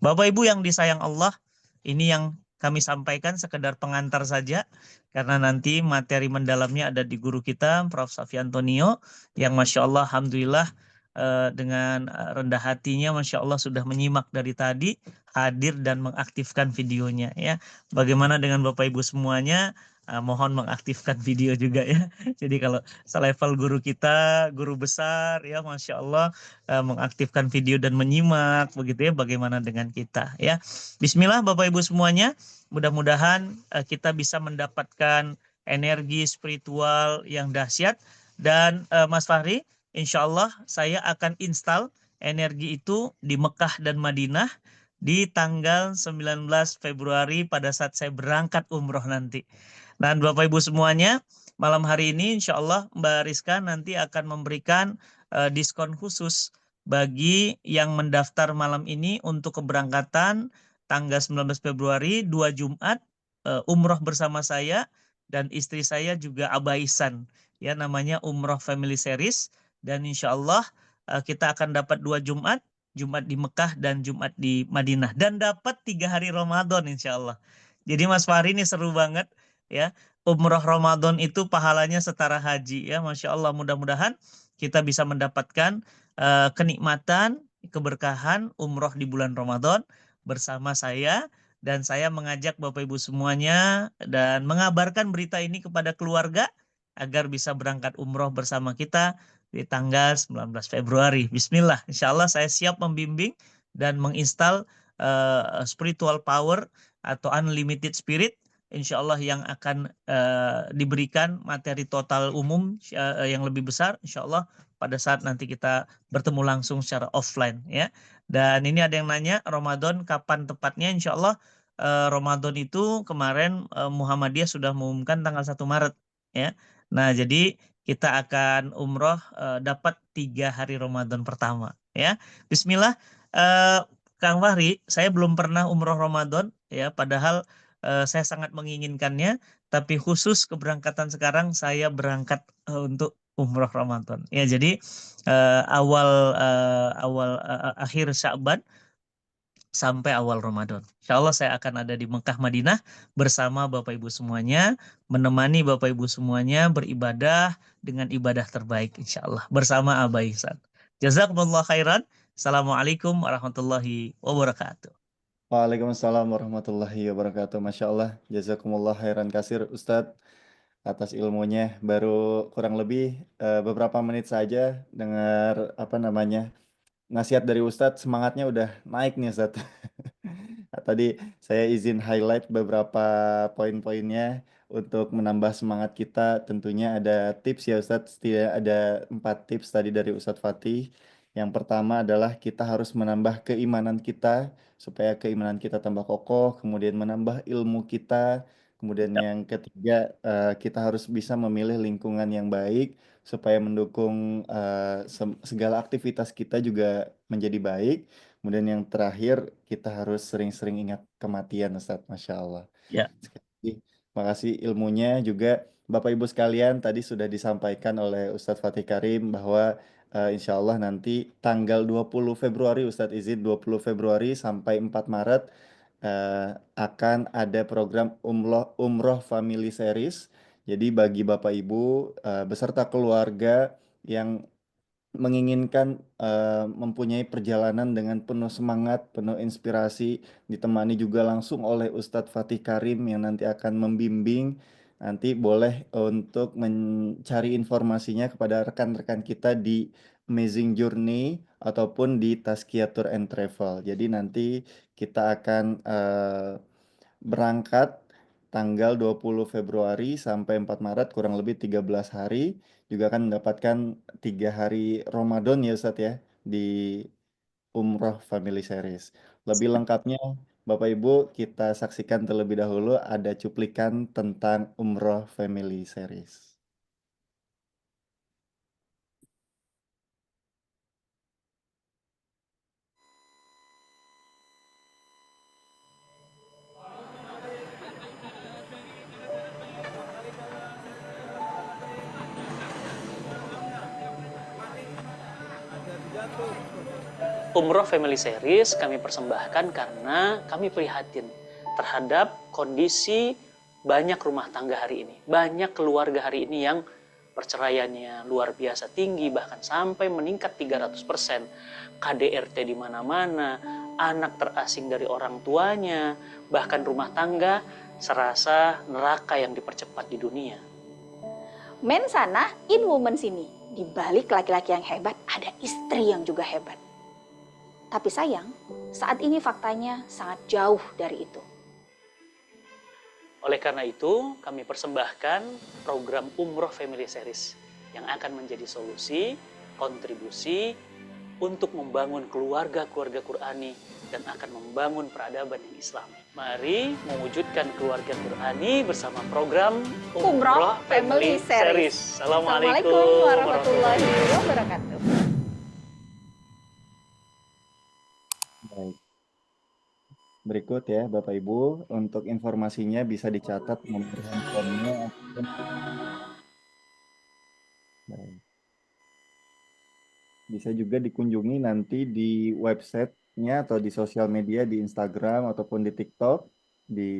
Bapak Ibu yang disayang Allah, ini yang kami sampaikan sekedar pengantar saja, karena nanti materi mendalamnya ada di guru kita, Prof. Safi Antonio, yang Masya Allah, Alhamdulillah, dengan rendah hatinya, Masya Allah sudah menyimak dari tadi, hadir dan mengaktifkan videonya. Ya, bagaimana dengan Bapak Ibu semuanya? Mohon mengaktifkan video juga ya. Jadi kalau selevel guru kita, guru besar, ya Masya Allah, mengaktifkan video dan menyimak, begitu ya, bagaimana dengan kita ya. Bismillah Bapak Ibu semuanya, mudah-mudahan kita bisa mendapatkan energi spiritual yang dahsyat. Dan Mas Fahri, insya Allah saya akan install energi itu di Mekah dan Madinah di tanggal 19 Februari pada saat saya berangkat umroh nanti. Dan Bapak Ibu semuanya, malam hari ini insya Allah Mbak Rizka nanti akan memberikan diskon khusus bagi yang mendaftar malam ini untuk keberangkatan tanggal 19 Februari 2 Jumat umroh bersama saya dan istri saya juga Abaisan, ya, namanya Umroh Family Series. Dan insya Allah kita akan dapat 2 Jumat, Jumat di Mekah dan Jumat di Madinah, dan dapat 3 hari Ramadan insya Allah. Jadi Mas Fahri ini seru banget ya. Umroh Ramadan itu pahalanya setara haji ya, Masya Allah. Mudah-mudahan kita bisa mendapatkan kenikmatan, keberkahan umroh di bulan Ramadan bersama saya. Dan saya mengajak Bapak Ibu semuanya dan mengabarkan berita ini kepada keluarga agar bisa berangkat umroh bersama kita di tanggal 19 Februari. Bismillah, insya Allah saya siap membimbing dan menginstal spiritual power atau unlimited spirit, insya Allah yang akan diberikan materi total umum yang lebih besar, insya Allah pada saat nanti kita bertemu langsung secara offline ya. Dan ini ada yang nanya Ramadan kapan tepatnya, insya Allah Ramadan itu kemarin Muhammadiyah sudah mengumumkan tanggal 1 Maret ya. Nah jadi kita akan umroh dapat 3 hari Ramadan pertama ya. Bismillah. Kang Fahri, saya belum pernah umroh Ramadan ya, padahal saya sangat menginginkannya, tapi khusus keberangkatan sekarang saya berangkat untuk umroh Ramadan. Ya, jadi akhir Sya'ban sampai awal Ramadan. Insya Allah saya akan ada di Mekah Madinah bersama Bapak Ibu semuanya, menemani Bapak Ibu semuanya beribadah dengan ibadah terbaik insya Allah bersama Abah Ihsan. Jazakumullah khairan. Assalamualaikum warahmatullahi wabarakatuh. Waalaikumsalam warahmatullahi wabarakatuh. Masya Allah, jazakumullah khairan kasir Ustadz atas ilmunya. Baru kurang lebih beberapa menit saja dengar apa namanya nasihat dari Ustadz, semangatnya udah naik nih Ustadz. Tadi saya izin highlight beberapa poin-poinnya untuk menambah semangat kita. Tentunya ada tips ya Ustadz, tidak ada 4 tips tadi dari Ustadz Fatih. Yang pertama adalah kita harus menambah keimanan kita supaya keimanan kita tambah kokoh, kemudian menambah ilmu kita. Kemudian yang ketiga, kita harus bisa memilih lingkungan yang baik supaya mendukung segala aktivitas kita juga menjadi baik. Kemudian yang terakhir, kita harus sering-sering ingat kematian, Ustadz. Masya Allah. Ya. Sekali lagi, makasih ilmunya juga. Bapak Ibu sekalian, tadi sudah disampaikan oleh Ustadz Fatih Karim bahwa insya Allah nanti tanggal 20 Februari, Ustadz izin 20 Februari sampai 4 Maret akan ada program Umroh Family Series. Jadi bagi Bapak Ibu beserta keluarga yang menginginkan mempunyai perjalanan dengan penuh semangat, penuh inspirasi, ditemani juga langsung oleh Ustadz Fatih Karim yang nanti akan membimbing. Nanti boleh untuk mencari informasinya kepada rekan-rekan kita di Amazing Journey ataupun di Tazkiyah Tour and Travel. Jadi nanti kita akan berangkat tanggal 20 Februari sampai 4 Maret, kurang lebih 13 hari. Juga akan mendapatkan 3 hari Ramadan ya Ustadz ya, di Umroh Family Series. Lebih lengkapnya Bapak Ibu kita saksikan terlebih dahulu ada cuplikan tentang Umroh Family Series. Umroh Family Series kami persembahkan karena kami prihatin terhadap kondisi banyak rumah tangga hari ini. Banyak keluarga hari ini yang perceraiannya luar biasa tinggi, bahkan sampai meningkat 300%. KDRT di mana-mana, anak terasing dari orang tuanya, bahkan rumah tangga serasa neraka yang dipercepat di dunia. Men sana, in woman sini. Di balik laki-laki yang hebat, ada istri yang juga hebat. Tapi sayang, saat ini faktanya sangat jauh dari itu. Oleh karena itu, kami persembahkan program Umroh Family Series yang akan menjadi solusi, kontribusi untuk membangun keluarga-keluarga Qurani dan akan membangun peradaban yang Islami. Mari mewujudkan keluarga Qurani bersama program Umroh Family Series. Assalamualaikum warahmatullahi wabarakatuh. Baik. Berikut ya Bapak Ibu, untuk informasinya bisa dicatat nomor handphonenya. Baik. Bisa juga dikunjungi nanti di websitenya atau di sosial media di Instagram ataupun di TikTok di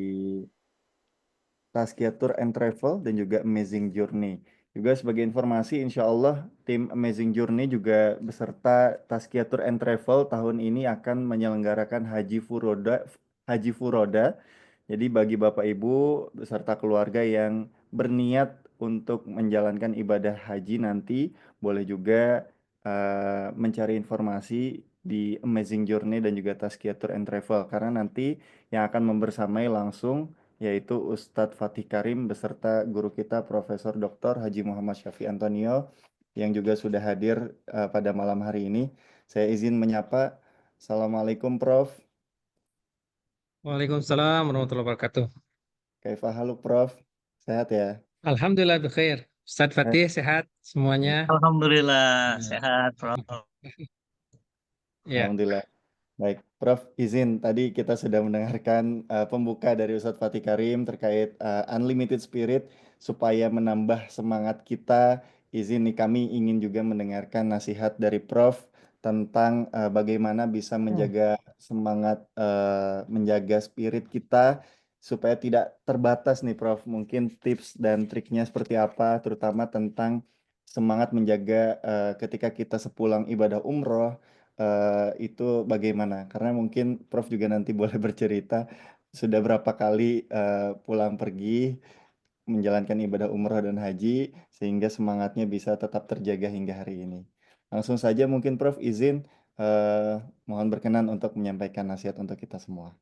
Tazkiyah Tour and Travel dan juga Amazing Journey. Juga sebagai informasi, insya Allah tim Amazing Journey juga beserta Tazkiyah Tour and Travel tahun ini akan menyelenggarakan Haji Furoda. Jadi bagi Bapak Ibu beserta keluarga yang berniat untuk menjalankan ibadah haji nanti, boleh juga mencari informasi di Amazing Journey dan juga Tazkiyah Tour and Travel. Karena nanti yang akan membersamai langsung yaitu Ustadz Fatih Karim beserta guru kita Profesor Dr. Haji Muhammad Syafi Antonio yang juga sudah hadir pada malam hari ini. Saya izin menyapa. Assalamualaikum Prof. Waalaikumsalam warahmatullahi wabarakatuh. Kaifa haluk Prof? Sehat ya? Alhamdulillah bikhair. Ustadz Fatih sehat semuanya. Alhamdulillah sehat, Prof. Ya, Alhamdulillah. Baik, Prof, izin tadi kita sudah mendengarkan pembuka dari Ustadz Fatih Karim terkait Unlimited Spirit supaya menambah semangat kita. Izin nih kami ingin juga mendengarkan nasihat dari Prof tentang bagaimana bisa menjaga semangat, menjaga spirit kita supaya tidak terbatas nih Prof. Mungkin tips dan triknya seperti apa, terutama tentang semangat menjaga ketika kita sepulang ibadah umroh itu bagaimana? Karena mungkin Prof juga nanti boleh bercerita sudah berapa kali pulang pergi menjalankan ibadah umroh dan haji sehingga semangatnya bisa tetap terjaga hingga hari ini. Langsung saja mungkin Prof izin mohon berkenan untuk menyampaikan nasihat untuk kita semua.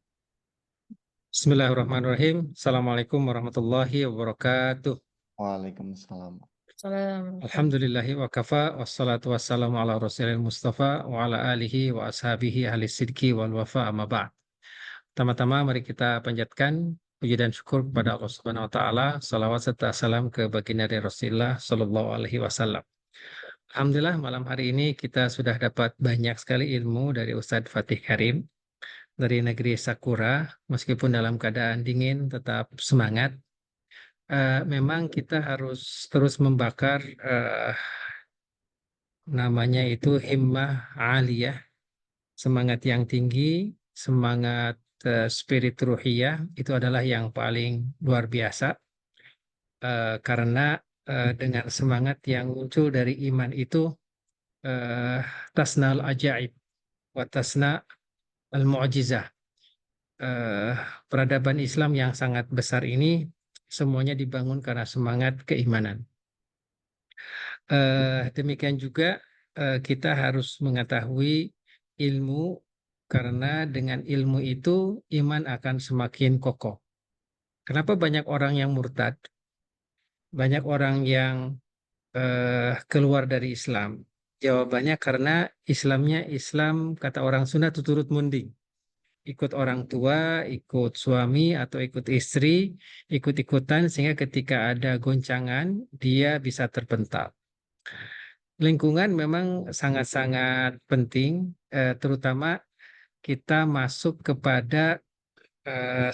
Bismillahirrahmanirrahim. Assalamualaikum warahmatullahi wabarakatuh. Waalaikumsalam. Alhamdulillahi wa kafa wassalatu wassalamu ala rasulil mustafa wa ala alihi wa ashabihi ahli sidki wal wafa amma ba'd. Pertama-tama mari kita panjatkan puji dan syukur kepada Allah Subhanahu wa taala, salawat serta salam ke baginda Rasulullah sallallahu alaihi wasallam. Alhamdulillah malam hari ini kita sudah dapat banyak sekali ilmu dari Ustadz Fatih Karim dari negeri Sakura. Meskipun dalam keadaan dingin tetap semangat. Memang kita harus terus membakar namanya itu himmah aliyah, semangat yang tinggi, semangat spirit ruhiyah itu adalah yang paling luar biasa. Karena dengan semangat yang muncul dari iman itu tasnal ajaib wa tasna al mu'jizah. Peradaban Islam yang sangat besar ini semuanya dibangun karena semangat keimanan. Demikian juga kita harus mengetahui ilmu, karena dengan ilmu itu iman akan semakin kokoh. Kenapa banyak orang yang murtad? Banyak orang yang keluar dari Islam. Jawabannya karena Islamnya Islam, kata orang Sunda, tuturut munding. Ikut orang tua, ikut suami atau ikut istri, ikut-ikutan sehingga ketika ada goncangan dia bisa terpental. Lingkungan memang sangat-sangat penting, terutama kita masuk kepada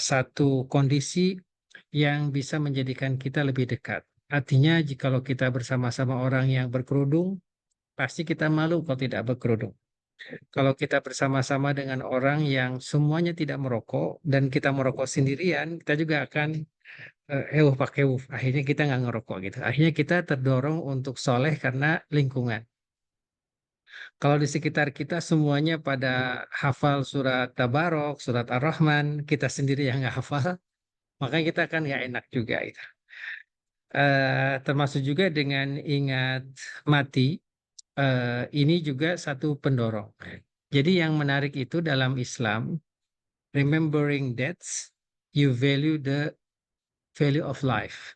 satu kondisi yang bisa menjadikan kita lebih dekat. Artinya jikalau kita bersama-sama orang yang berkerudung, pasti kita malu kalau tidak berkerudung. Kalau kita bersama-sama dengan orang yang semuanya tidak merokok dan kita merokok sendirian, kita juga akan pakai akhirnya kita nggak ngerokok gitu. Akhirnya kita terdorong untuk soleh karena lingkungan. Kalau di sekitar kita semuanya pada hafal surat Tabarok, surat Ar-Rahman, kita sendiri yang nggak hafal, maka kita akan nggak enak juga gitu. Termasuk juga dengan ingat mati, ini juga satu pendorong. Jadi yang menarik itu dalam Islam, remembering deaths, you value the value of life.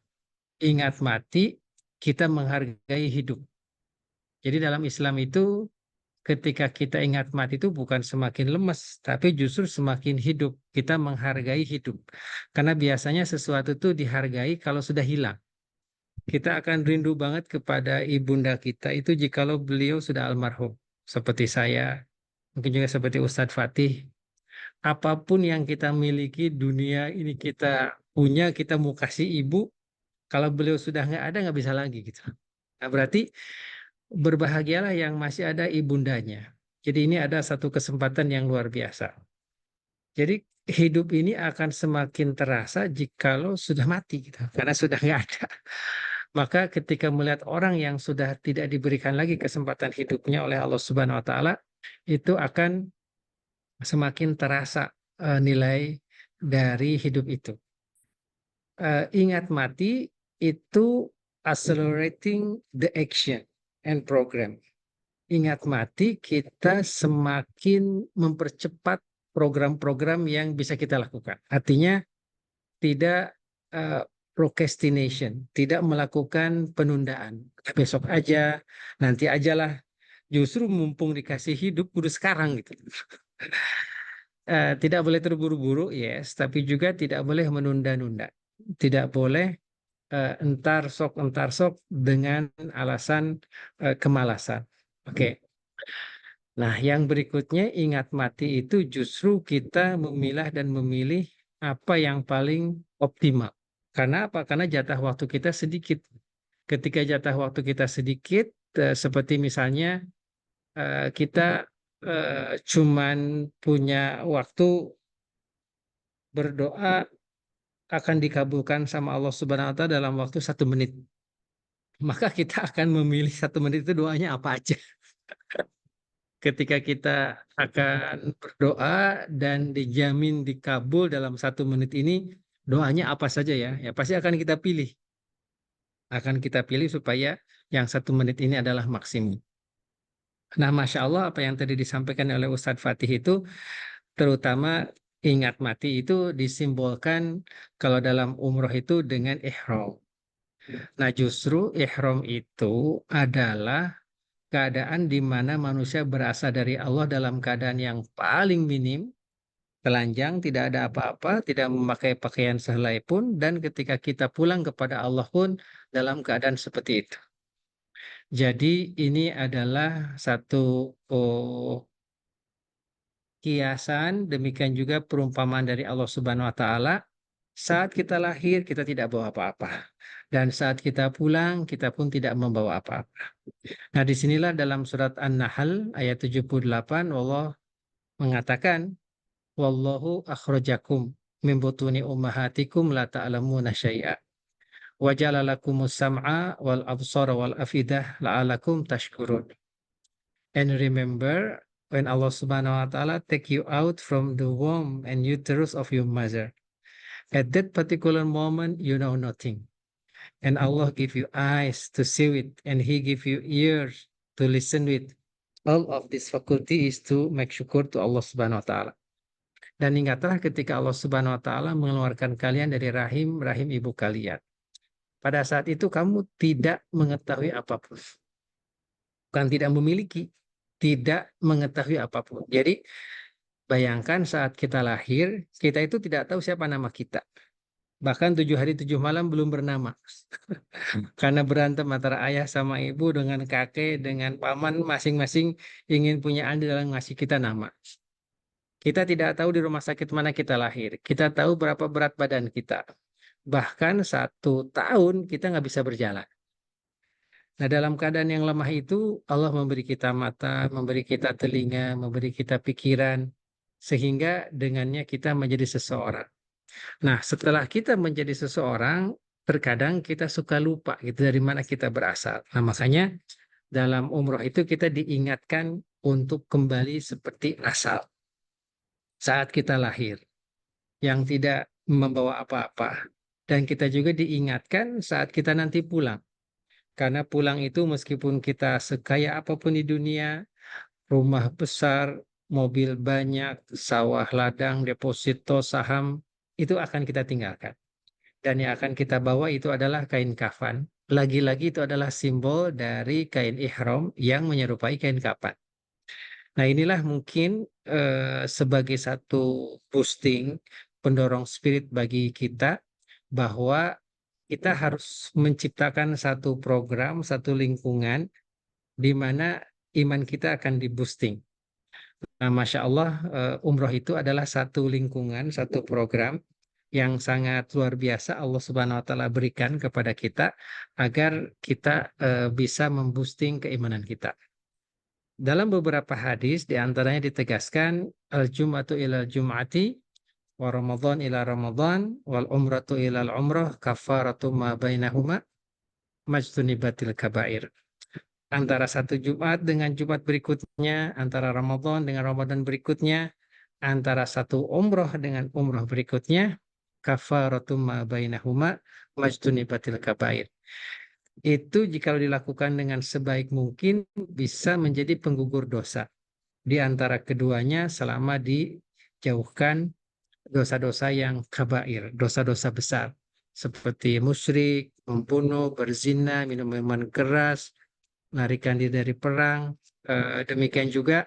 Ingat mati, kita menghargai hidup. Jadi dalam Islam itu ketika kita ingat mati itu bukan semakin lemes, tapi justru semakin hidup. Kita menghargai hidup. Karena biasanya sesuatu itu dihargai kalau sudah hilang. Kita akan rindu banget kepada ibunda kita itu jikalau beliau sudah almarhum. Seperti saya, mungkin juga seperti Ustadz Fatih. Apapun yang kita miliki, dunia ini kita punya, kita mau kasih ibu, kalau beliau sudah nggak ada, nggak bisa lagi gitu. Nah, berarti berbahagialah yang masih ada ibundanya. Jadi ini ada satu kesempatan yang luar biasa. Jadi hidup ini akan semakin terasa jikalau sudah mati gitu, karena sudah nggak ada. Maka ketika melihat orang yang sudah tidak diberikan lagi kesempatan hidupnya oleh Allah Subhanahu wa taala, itu akan semakin terasa nilai dari hidup itu. Ingat mati itu accelerating the action and program. Ingat mati kita semakin mempercepat program-program yang bisa kita lakukan. Artinya tidak procrastination, tidak melakukan penundaan. Besok aja, nanti ajalah. Justru mumpung dikasih hidup, kudu sekarang gitu. Tidak boleh terburu-buru, yes, tapi juga tidak boleh menunda-nunda. Tidak boleh entar sok dengan alasan kemalasan. Oke. Nah, yang berikutnya ingat mati itu justru kita memilah dan memilih apa yang paling optimal. Karena apa? Karena jatah waktu kita sedikit. Ketika jatah waktu kita sedikit, seperti misalnya kita cuman punya waktu berdoa akan dikabulkan sama Allah Subhanahu wa taala dalam waktu 1 menit. Maka kita akan memilih 1 menit itu doanya apa aja. Ketika kita akan berdoa dan dijamin dikabul dalam 1 menit ini, doanya apa saja ya? Ya pasti akan kita pilih. Akan kita pilih supaya yang 1 menit ini adalah maksimum. Nah, Masya Allah apa yang tadi disampaikan oleh Ustadz Fatih itu, terutama ingat mati itu disimbolkan kalau dalam umroh itu dengan ihram. Nah, justru ihram itu adalah keadaan di mana manusia berasal dari Allah dalam keadaan yang paling minim, telanjang, tidak ada apa-apa, tidak memakai pakaian sehelai pun, dan ketika kita pulang kepada Allah pun dalam keadaan seperti itu. Jadi ini adalah satu kiasan, demikian juga perumpamaan dari Allah Subhanahu wa taala. Saat kita lahir, kita tidak bawa apa-apa. Dan saat kita pulang, kita pun tidak membawa apa-apa. Nah, disinilah dalam surat An-Nahl ayat 78, Allah mengatakan, Wallahu akhrajakum min butuni ummahatikum la ta'lamuna syai'a. Wa ja'ala lakumus sam'a wal absara wal afidah la'alakum tashkurun. And remember when Allah Subhanahu wa taala take you out from the womb and uterus of your mother. At that particular moment you know nothing. And Allah give you eyes to see with, and He give you ears to listen with. All of this faculty is to make syukur to Allah Subhanahu wa taala. Dan ingatlah ketika Allah Subhanahu wa taala mengeluarkan kalian dari rahim ibu kalian. Pada saat itu kamu tidak mengetahui apapun. Bukan tidak memiliki, tidak mengetahui apapun. Jadi bayangkan saat kita lahir, kita itu tidak tahu siapa nama kita. Bahkan 7 hari 7 malam belum bernama. Karena berantem antara ayah sama ibu dengan kakek, dengan paman, masing-masing ingin punya andil dalam ngasih kita nama. Kita tidak tahu di rumah sakit mana kita lahir. Kita tahu berapa berat badan kita. Bahkan 1 tahun kita nggak bisa berjalan. Nah, dalam keadaan yang lemah itu, Allah memberi kita mata, memberi kita telinga, memberi kita pikiran, sehingga dengannya kita menjadi seseorang. Nah, setelah kita menjadi seseorang, terkadang kita suka lupa gitu dari mana kita berasal. Nah, makanya dalam umroh itu kita diingatkan untuk kembali seperti asal. Saat kita lahir, yang tidak membawa apa-apa. Dan kita juga diingatkan saat kita nanti pulang. Karena pulang itu meskipun kita sekaya apapun di dunia, rumah besar, mobil banyak, sawah ladang, deposito, saham, itu akan kita tinggalkan. Dan yang akan kita bawa itu adalah kain kafan. Lagi-lagi itu adalah simbol dari kain ihram yang menyerupai kain kafan. Nah, inilah mungkin sebagai satu boosting, pendorong spirit bagi kita bahwa kita harus menciptakan satu program, satu lingkungan di mana iman kita akan di-boosting. Nah, Masya Allah, umroh itu adalah satu lingkungan, satu program yang sangat luar biasa Allah Subhanahu wa taala berikan kepada kita agar kita bisa memboosting keimanan kita. Dalam beberapa hadis diantaranya ditegaskan al-jum'atu ilal jum'ati wa ramadhan ila ramadhan wal umratu ilal umrah kafaratu ma bainahuma majtunibatil kabair. Antara satu Jumat dengan Jumat berikutnya, antara Ramadan dengan Ramadan berikutnya, antara satu umroh dengan umroh berikutnya, kafaratum ma bainahuma majtunibatil kabair. Itu jika dilakukan dengan sebaik mungkin bisa menjadi penggugur dosa di antara keduanya selama dijauhkan dosa-dosa yang kabair, dosa-dosa besar seperti musyrik, membunuh, berzina, minum minuman keras, melarikan diri dari perang, demikian juga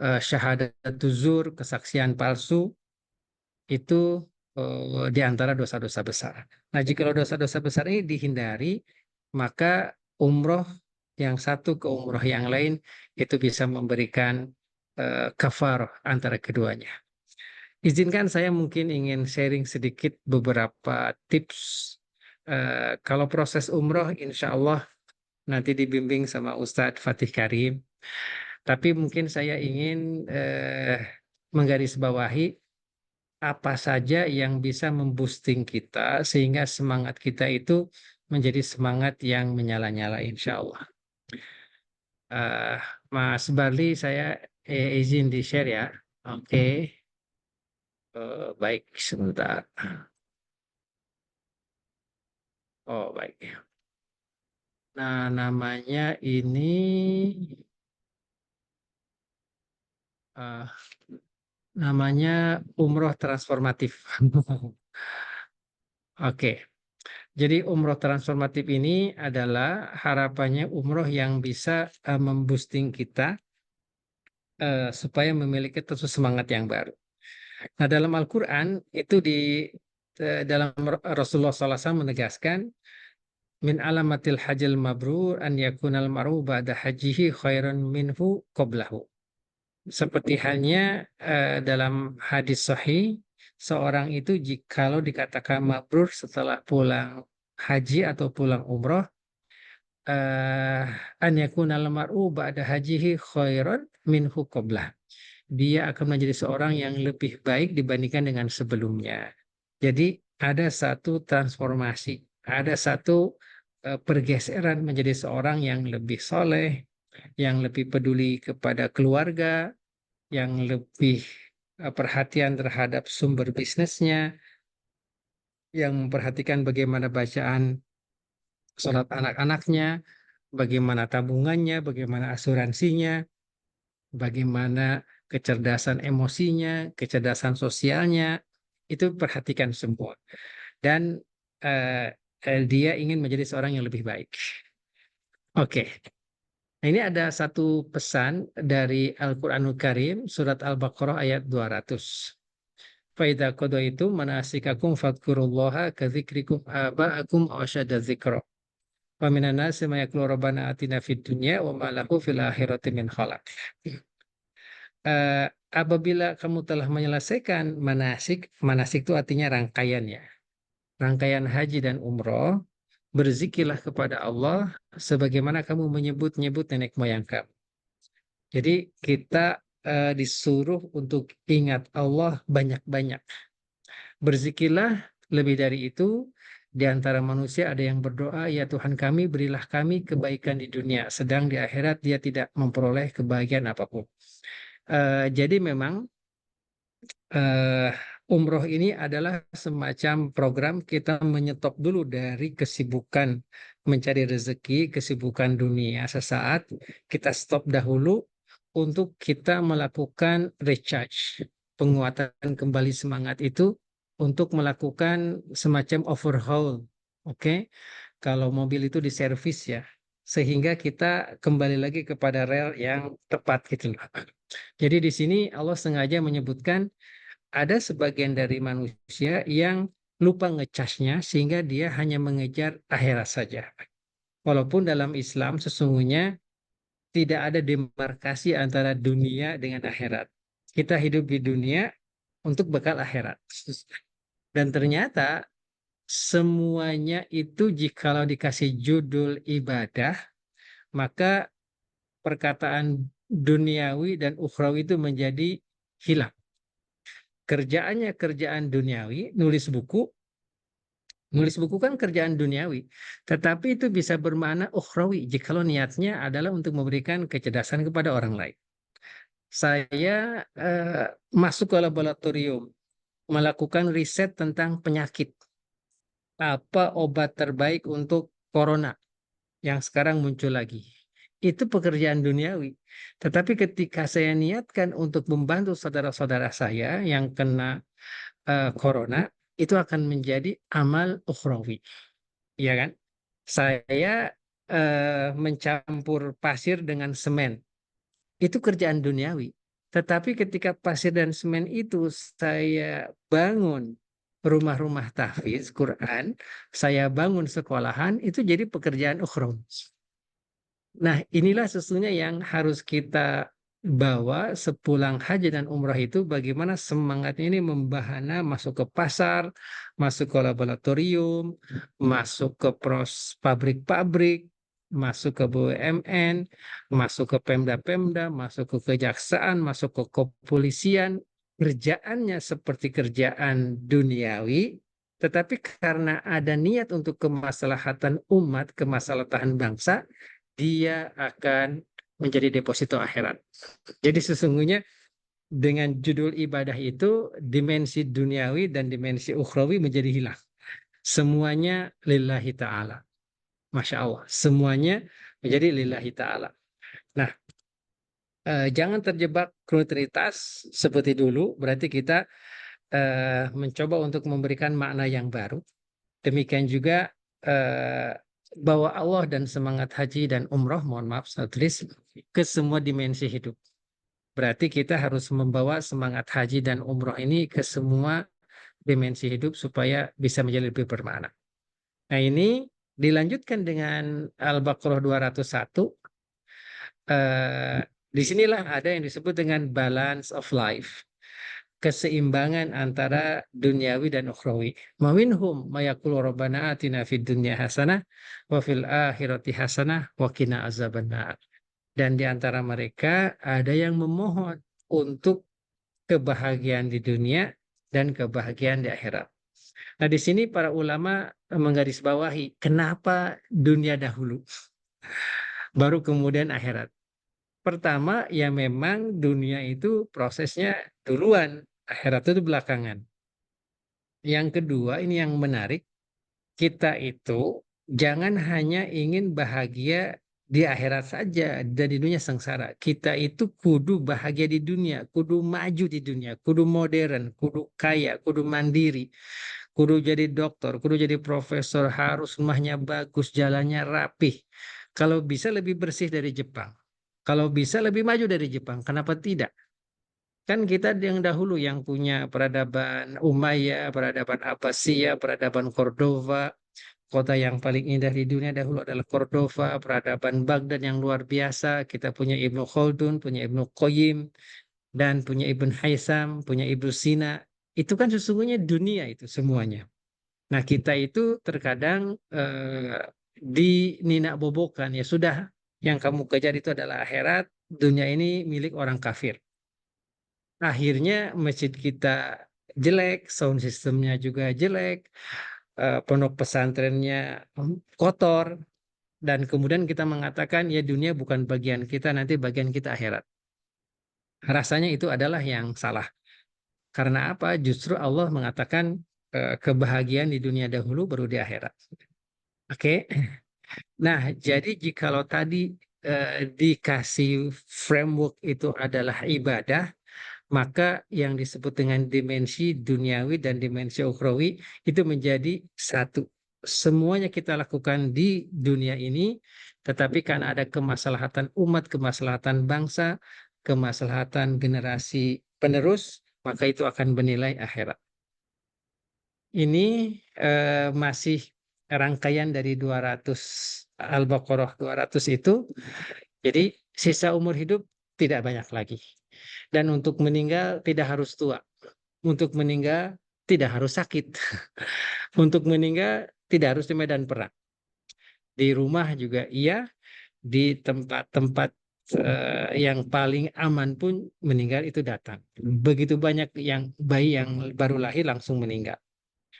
syahadat tuzur, kesaksian palsu, itu di antara dosa-dosa besar. Nah, jika dosa-dosa besar ini dihindari, maka umroh yang satu ke umroh yang lain itu bisa memberikan kafarah antara keduanya. Izinkan saya mungkin ingin sharing sedikit beberapa tips. Kalau proses umroh, insya Allah nanti dibimbing sama Ustadz Fatih Karim. Tapi mungkin saya ingin menggarisbawahi apa saja yang bisa memboosting kita sehingga semangat kita itu menjadi semangat yang menyala-nyala insya Allah. Mas Barli, saya izin di-share ya. Oke. Baik, sebentar. Oh, baik. Nah, namanya ini namanya umroh transformatif. Oke. Jadi umroh transformatif ini adalah harapannya umroh yang bisa memboosting kita supaya memiliki terus semangat yang baru. Nah, dalam Al-Quran itu dalam Rasulullah SAW menegaskan min alamatil hajjil mabrur an yakunal mar'u ba'da hajihi khairan minhu qablahu. Seperti halnya dalam hadis sahih, seorang itu jikalau dikatakan mabrur setelah pulang haji atau pulang umroh, an yakunal mar'u ba'da hajihi khairan minhu qablah. Dia akan menjadi seorang yang lebih baik dibandingkan dengan sebelumnya. Jadi ada satu transformasi, ada satu pergeseran menjadi seorang yang lebih soleh, yang lebih peduli kepada keluarga, yang lebih perhatian terhadap sumber bisnisnya, yang memperhatikan bagaimana bacaan sholat anak-anaknya, bagaimana tabungannya, bagaimana asuransinya, bagaimana kecerdasan emosinya, kecerdasan sosialnya, itu perhatikan semua. Dan dia ingin menjadi seorang yang lebih baik. Oke. Nah, ini ada satu pesan dari Al-Qur'anul Karim, surat Al-Baqarah ayat 200. Faidha qadaitum manasikakum fadhkurullaha kadzikrikum aba'akum aw asyadda dzikra. Wa minan nasi may yaqulu rabbana atina fid dunya wa ma lahu fil akhirati min khalaq. Apabila kamu telah menyelesaikan manasik, manasik itu artinya rangkaian ya. Rangkaian haji dan umroh, berzikirlah kepada Allah sebagaimana kamu menyebut-nyebut nenek moyang kamu. Jadi kita disuruh untuk ingat Allah banyak-banyak. Berzikirlah, lebih dari itu, di antara manusia ada yang berdoa, ya Tuhan kami, berilah kami kebaikan di dunia, sedang di akhirat dia tidak memperoleh kebahagiaan apapun. Jadi memang umroh ini adalah semacam program kita menyetop dulu dari kesibukan mencari rezeki, kesibukan dunia sesaat, kita stop dahulu untuk kita melakukan recharge, penguatan kembali semangat itu untuk melakukan semacam overhaul. Oke. Kalau mobil itu diservis ya, sehingga kita kembali lagi kepada rel yang tepat gitu loh. Jadi di sini Allah sengaja menyebutkan ada sebagian dari manusia yang lupa ngecasnya sehingga dia hanya mengejar akhirat saja. Walaupun dalam Islam sesungguhnya tidak ada demarkasi antara dunia dengan akhirat. Kita hidup di dunia untuk bekal akhirat. Dan ternyata semuanya itu jikalau dikasih judul ibadah, maka perkataan duniawi dan ukhrawi itu menjadi hilang. Kerjaannya kerjaan duniawi, nulis buku kan kerjaan duniawi, tetapi itu bisa bermakna ukhrawi jikalau niatnya adalah untuk memberikan kecerdasan kepada orang lain. Saya masuk ke laboratorium, melakukan riset tentang penyakit. Apa obat terbaik untuk corona yang sekarang muncul lagi? Itu pekerjaan duniawi. Tetapi ketika saya niatkan untuk membantu saudara-saudara saya yang kena corona, itu akan menjadi amal ukhrawi. Ya kan? Saya mencampur pasir dengan semen. Itu kerjaan duniawi. Tetapi ketika pasir dan semen itu saya bangun rumah-rumah tahfiz Quran, saya bangun sekolahan, itu jadi pekerjaan ukhrawi. Nah, inilah sesungguhnya yang harus kita bawa sepulang haji dan umrah itu, bagaimana semangatnya ini membahana masuk ke pasar, masuk ke laboratorium, masuk ke pabrik-pabrik, masuk ke BUMN, masuk ke Pemda-Pemda, masuk ke kejaksaan, masuk ke kepolisian. Kerjaannya seperti kerjaan duniawi, tetapi karena ada niat untuk kemaslahatan umat, kemaslahatan bangsa, dia akan menjadi deposito akhirat. Jadi sesungguhnya dengan judul ibadah itu, dimensi duniawi dan dimensi ukhrawi menjadi hilang. Semuanya lillahi ta'ala. Masya Allah. Semuanya menjadi lillahi ta'ala. Nah, jangan terjebak rutinitas seperti dulu. Berarti kita mencoba untuk memberikan makna yang baru. Demikian juga bawa Allah dan semangat haji dan umroh, mohon maaf saya tulis, ke semua dimensi hidup. Berarti kita harus membawa semangat haji dan umroh ini ke semua dimensi hidup supaya bisa menjadi lebih bermakna. Nah, ini dilanjutkan dengan Al-Baqarah 201. Di sinilah ada yang disebut dengan balance of life, keseimbangan antara duniawi dan ukhrawi. Maminhum mayaqulu rabbana atina fid dunya hasanah wa fil akhirati hasanah wa qina azabannar. Dan di antara mereka ada yang memohon untuk kebahagiaan di dunia dan kebahagiaan di akhirat. Nah, di sini para ulama menggarisbawahi kenapa dunia dahulu, baru kemudian akhirat. Pertama, ya memang dunia itu prosesnya duluan, akhirat itu belakangan. Yang kedua, ini yang menarik, kita itu jangan hanya ingin bahagia di akhirat saja dan di dunia sengsara. Kita itu kudu bahagia di dunia, kudu maju di dunia, kudu modern, kudu kaya, kudu mandiri, kudu jadi dokter, kudu jadi profesor, harus rumahnya bagus, jalannya rapih. Kalau bisa lebih bersih dari Jepang. Kalau bisa lebih maju dari Jepang, kenapa tidak? Kan kita yang dahulu yang punya peradaban Umayyah, peradaban Abbasiyah, peradaban Cordova, kota yang paling indah di dunia dahulu adalah Cordova, peradaban Baghdad yang luar biasa. Kita punya Ibnu Khaldun, punya Ibnu Qayyim, dan punya Ibn Haitham, punya Ibnu Sina. Itu kan sesungguhnya dunia itu semuanya. Nah, kita itu terkadang dininak bobokan, ya sudah, yang kamu kejar itu adalah akhirat, dunia ini milik orang kafir. Akhirnya masjid kita jelek, sound systemnya juga jelek, pondok pesantrennya kotor, dan kemudian kita mengatakan ya dunia bukan bagian kita, nanti bagian kita akhirat. Rasanya itu adalah yang salah. Karena apa? Justru Allah mengatakan kebahagiaan di dunia dahulu baru di akhirat. Oke. Nah, jadi jikalau tadi dikasih framework itu adalah ibadah, maka yang disebut dengan dimensi duniawi dan dimensi ukhrawi itu menjadi satu. Semuanya kita lakukan di dunia ini, tetapi karena ada kemaslahatan umat, kemaslahatan bangsa, kemaslahatan generasi penerus, maka itu akan bernilai akhirat. Ini masih rangkaian dari 200 Al-Baqarah 200 itu. Jadi sisa umur hidup tidak banyak lagi. Dan untuk meninggal tidak harus tua. Untuk meninggal tidak harus sakit. Untuk meninggal tidak harus di medan perang. Di rumah juga iya, di tempat-tempat yang paling aman pun meninggal itu datang. Begitu banyak yang bayi yang baru lahir langsung meninggal.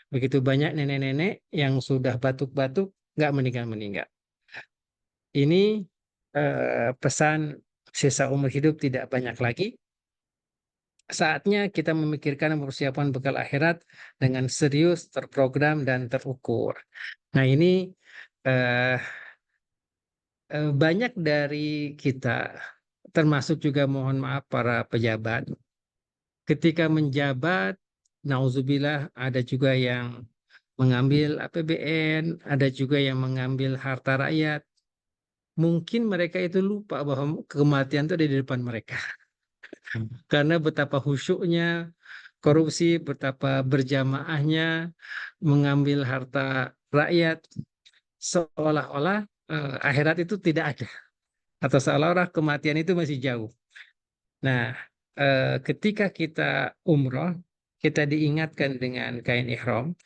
Begitu banyak nenek-nenek yang sudah batuk-batuk nggak meninggal-meninggal. Ini pesan sisa umur hidup tidak banyak lagi. Saatnya kita memikirkan persiapan bekal akhirat dengan serius, terprogram, dan terukur. Nah, ini banyak dari kita, termasuk juga mohon maaf para pejabat, ketika menjabat, nauzubillah, ada juga yang mengambil APBN, ada juga yang mengambil harta rakyat. Mungkin mereka itu lupa bahwa kematian itu ada di depan mereka. Karena betapa khusyuknya korupsi, betapa berjamaahnya mengambil harta rakyat, seolah-olah akhirat itu tidak ada. Atau seolah-olah kematian itu masih jauh. Nah, ketika kita umroh, kita diingatkan dengan kain ihram,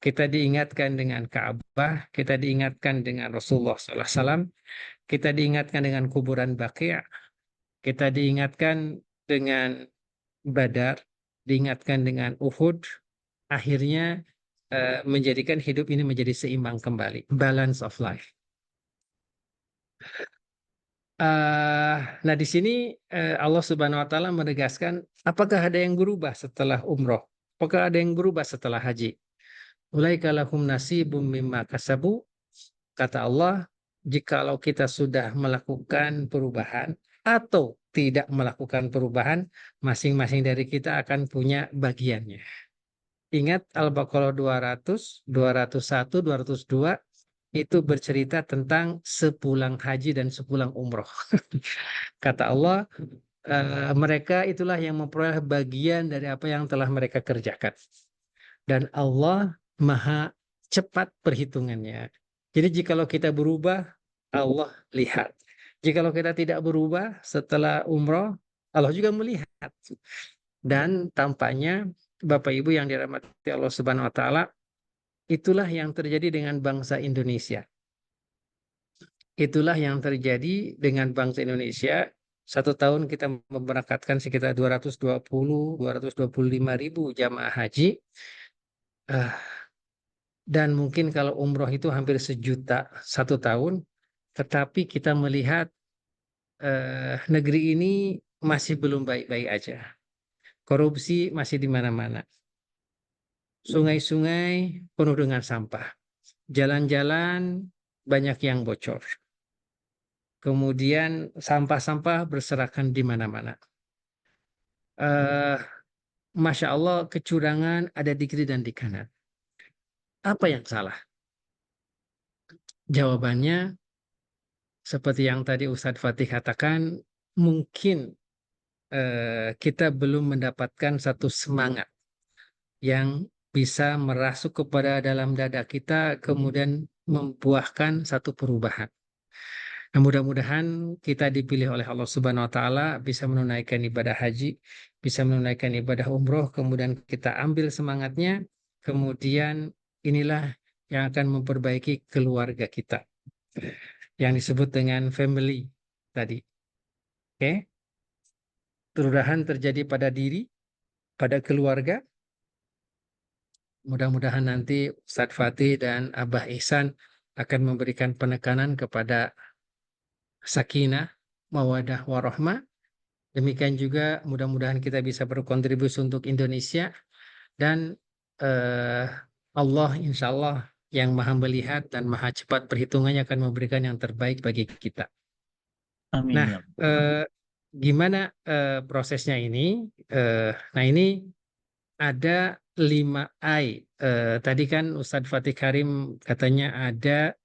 kita diingatkan dengan Ka'bah, kita diingatkan dengan Rasulullah SAW, kita diingatkan dengan kuburan Baqi', kita diingatkan dengan Badar, diingatkan dengan Uhud, akhirnya menjadikan hidup ini menjadi seimbang kembali, balance of life. Nah, di sini Allah Subhanahu wa taala menegaskan, apakah ada yang berubah setelah umroh? Apakah ada yang berubah setelah haji? Ulaika lahum nasibum mimma kasabu. Kata Allah, jikalau kita sudah melakukan perubahan atau tidak melakukan perubahan, masing-masing dari kita akan punya bagiannya. Ingat Al-Baqarah 200, 201, 202 itu bercerita tentang sepulang haji dan sepulang umroh. Kata Allah, mereka itulah yang memperoleh bagian dari apa yang telah mereka kerjakan. Dan Allah maha cepat perhitungannya. Jadi jikalau kita berubah, Allah lihat. Jikalau kita tidak berubah setelah umroh, Allah juga melihat. Dan tampaknya Bapak Ibu yang dirahmati Allah Subhanahu wa taala, itulah yang terjadi dengan bangsa Indonesia. Itulah yang terjadi dengan bangsa Indonesia. Satu tahun kita memberangkatkan sekitar 225 ribu jamaah haji. Dan mungkin kalau umroh itu hampir 1 juta satu tahun. Tetapi kita melihat negeri ini masih belum baik-baik aja. Korupsi masih di mana-mana. Sungai-sungai penuh dengan sampah. Jalan-jalan banyak yang bocor. Kemudian sampah-sampah berserakan di mana-mana. Masya Allah, kecurangan ada di kiri dan di kanan. Apa yang salah? Jawabannya, seperti yang tadi Ustadz Fatih katakan, mungkin kita belum mendapatkan satu semangat yang bisa merasuk kepada dalam dada kita, kemudian membuahkan satu perubahan. Nah, mudah-mudahan kita dipilih oleh Allah Subhanahu wa taala bisa menunaikan ibadah haji, bisa menunaikan ibadah umroh, kemudian kita ambil semangatnya, kemudian inilah yang akan memperbaiki keluarga kita. Yang disebut dengan family tadi. Oke. Perubahan terjadi pada diri, pada keluarga. Mudah-mudahan nanti Ustadz Fatih dan Abah Ihsan akan memberikan penekanan kepada sakinah, mawadah, warahmah. Demikian juga mudah-mudahan kita bisa berkontribusi untuk Indonesia dan Allah insya Allah yang maha melihat dan maha cepat perhitungannya akan memberikan yang terbaik bagi kita. Amin Nah, ya Allah. gimana prosesnya ini? Nah ini ada 5 I. Tadi kan Ustadz Fatih Karim katanya ada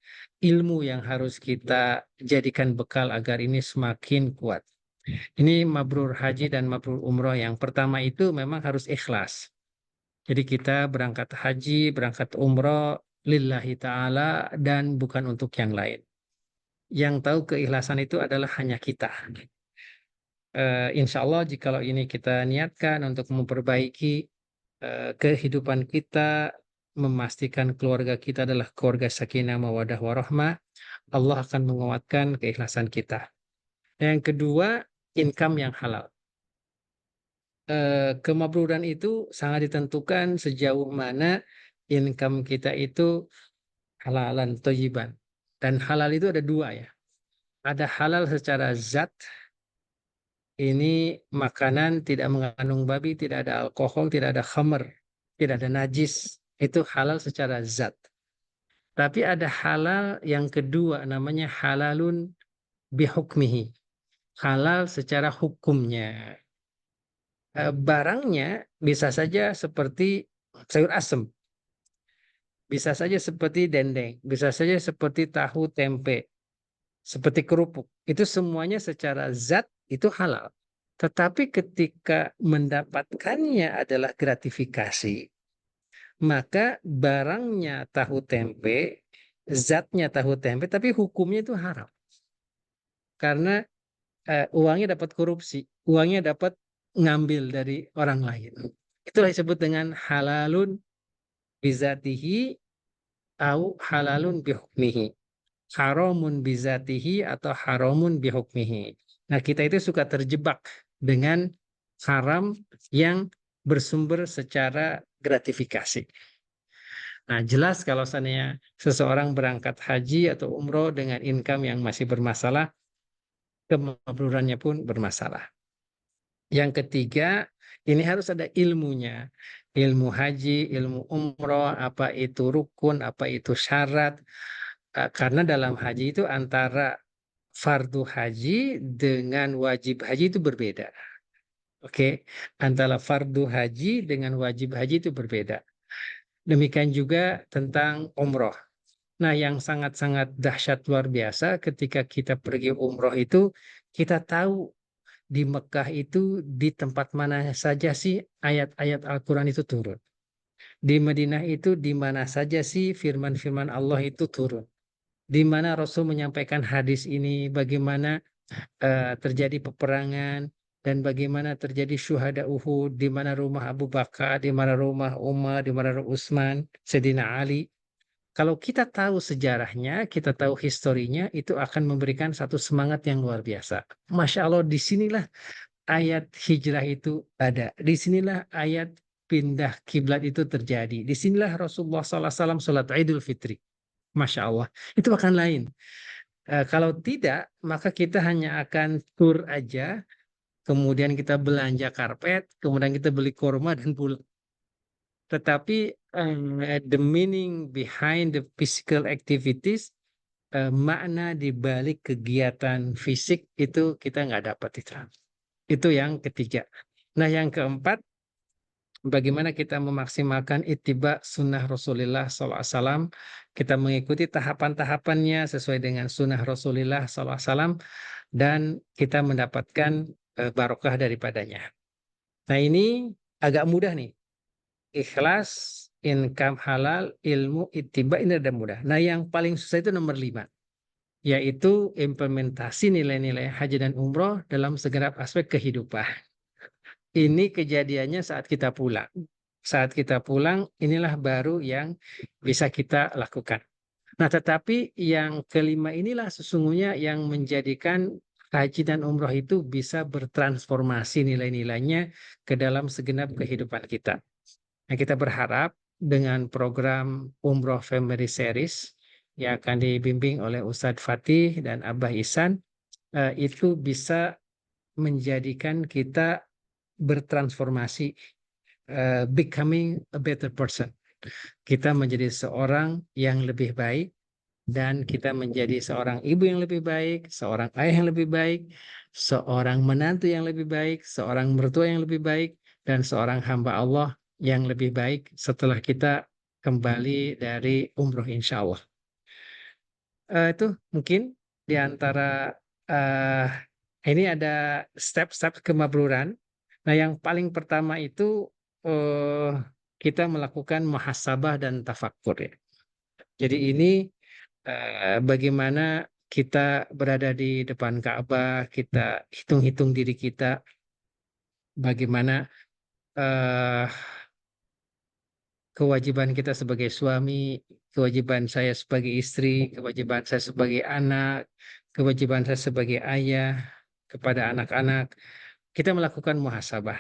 ilmu yang harus kita jadikan bekal agar ini semakin kuat. Ini mabrur haji dan mabrur umroh. Yang pertama itu memang harus ikhlas. Jadi kita berangkat haji, berangkat umroh lillahi ta'ala dan bukan untuk yang lain. Yang tahu keikhlasan itu adalah hanya kita. Insya Allah jikalau ini kita niatkan untuk memperbaiki kehidupan kita, memastikan keluarga kita adalah keluarga sakinah mawadah warahmah, Allah akan menguatkan keikhlasan kita. Yang kedua, income yang halal. Kemabruran itu sangat ditentukan sejauh mana income kita itu halalan thayyiban. Dan halal itu ada 2 ya. Ada halal secara zat, ini makanan tidak mengandung babi, tidak ada alkohol, tidak ada khamr, tidak ada najis. Itu halal secara zat. Tapi ada halal yang kedua namanya halalun bihukmihi. Halal secara hukumnya. Barangnya bisa saja seperti sayur asem. Bisa saja seperti dendeng. Bisa saja seperti tahu tempe. Seperti kerupuk. Itu semuanya secara zat itu halal. Tetapi ketika mendapatkannya adalah gratifikasi, maka barangnya tahu tempe, zatnya tahu tempe, tapi hukumnya itu haram. Karena uangnya dapat korupsi, uangnya dapat ngambil dari orang lain. Itulah disebut dengan halalun bizatihi au halalun bihukmihi. Haramun bizatihi atau haramun bihukmihi. Nah, kita itu suka terjebak dengan haram yang bersumber secara gratifikasi. Nah, jelas kalau seandainya seseorang berangkat haji atau umroh dengan income yang masih bermasalah, kemabrurannya pun bermasalah. Yang ketiga, ini harus ada ilmunya. Ilmu haji, ilmu umroh, apa itu rukun, apa itu syarat. Karena dalam haji itu antara fardu haji dengan wajib haji itu berbeda. Oke, antara fardu haji dengan wajib haji itu berbeda. Demikian juga tentang umroh. Nah, yang sangat-sangat dahsyat luar biasa ketika kita pergi umroh itu, kita tahu di Mekah itu di tempat mana saja sih ayat-ayat Al-Quran itu turun. Di Madinah itu di mana saja sih firman-firman Allah itu turun. di mana Rasul menyampaikan hadis ini, bagaimana terjadi peperangan, dan bagaimana terjadi syuhada Uhud, di mana rumah Abu Bakar, di mana rumah Umar, di mana rumah Utsman, Sayyidina Ali. Kalau kita tahu sejarahnya, kita tahu historinya, itu akan memberikan satu semangat yang luar biasa. Masya Allah, disinilah ayat hijrah itu ada. Disinilah ayat pindah kiblat itu terjadi. Disinilah Rasulullah SAW sholat Idul Fitri. Masya Allah, itu akan lain. Kalau tidak, maka kita hanya akan tur aja, kemudian kita belanja karpet, kemudian kita beli kurma dan pulang. Tetapi the meaning behind the physical activities, makna di balik kegiatan fisik itu kita nggak dapat itu. Itu yang ketiga. Nah, yang keempat, bagaimana kita memaksimalkan ittiba sunnah Rasulullah SAW. Kita mengikuti tahapan-tahapannya sesuai dengan sunnah Rasulullah SAW dan kita mendapatkan barokah daripadanya. Nah, ini agak mudah nih. Ikhlas, income halal, ilmu, ittiba, ini ada mudah. Nah, yang paling susah itu nomor 5, yaitu implementasi nilai-nilai haji dan umroh dalam segenap aspek kehidupan. Ini kejadiannya saat kita pulang. Saat kita pulang, inilah baru yang bisa kita lakukan. Nah, tetapi yang kelima inilah sesungguhnya yang menjadikan haji dan umroh itu bisa bertransformasi nilai-nilainya ke dalam segenap kehidupan kita. Nah, kita berharap dengan program Umroh Family Series yang akan dibimbing oleh Ustadz Fatih dan Abah Ihsan, itu bisa menjadikan kita bertransformasi, becoming a better person. Kita menjadi seorang yang lebih baik, dan kita menjadi seorang ibu yang lebih baik, seorang ayah yang lebih baik, seorang menantu yang lebih baik, seorang mertua yang lebih baik, dan seorang hamba Allah yang lebih baik setelah kita kembali dari umroh insya Allah. Itu mungkin di antara ini ada step-step kemabruran. Nah, yang paling pertama itu kita melakukan muhasabah dan tafakkur ya. Jadi ini bagaimana kita berada di depan Ka'bah, kita hitung-hitung diri kita, bagaimana kewajiban kita sebagai suami, kewajiban saya sebagai istri, kewajiban saya sebagai anak, kewajiban saya sebagai ayah kepada anak-anak. Kita melakukan muhasabah.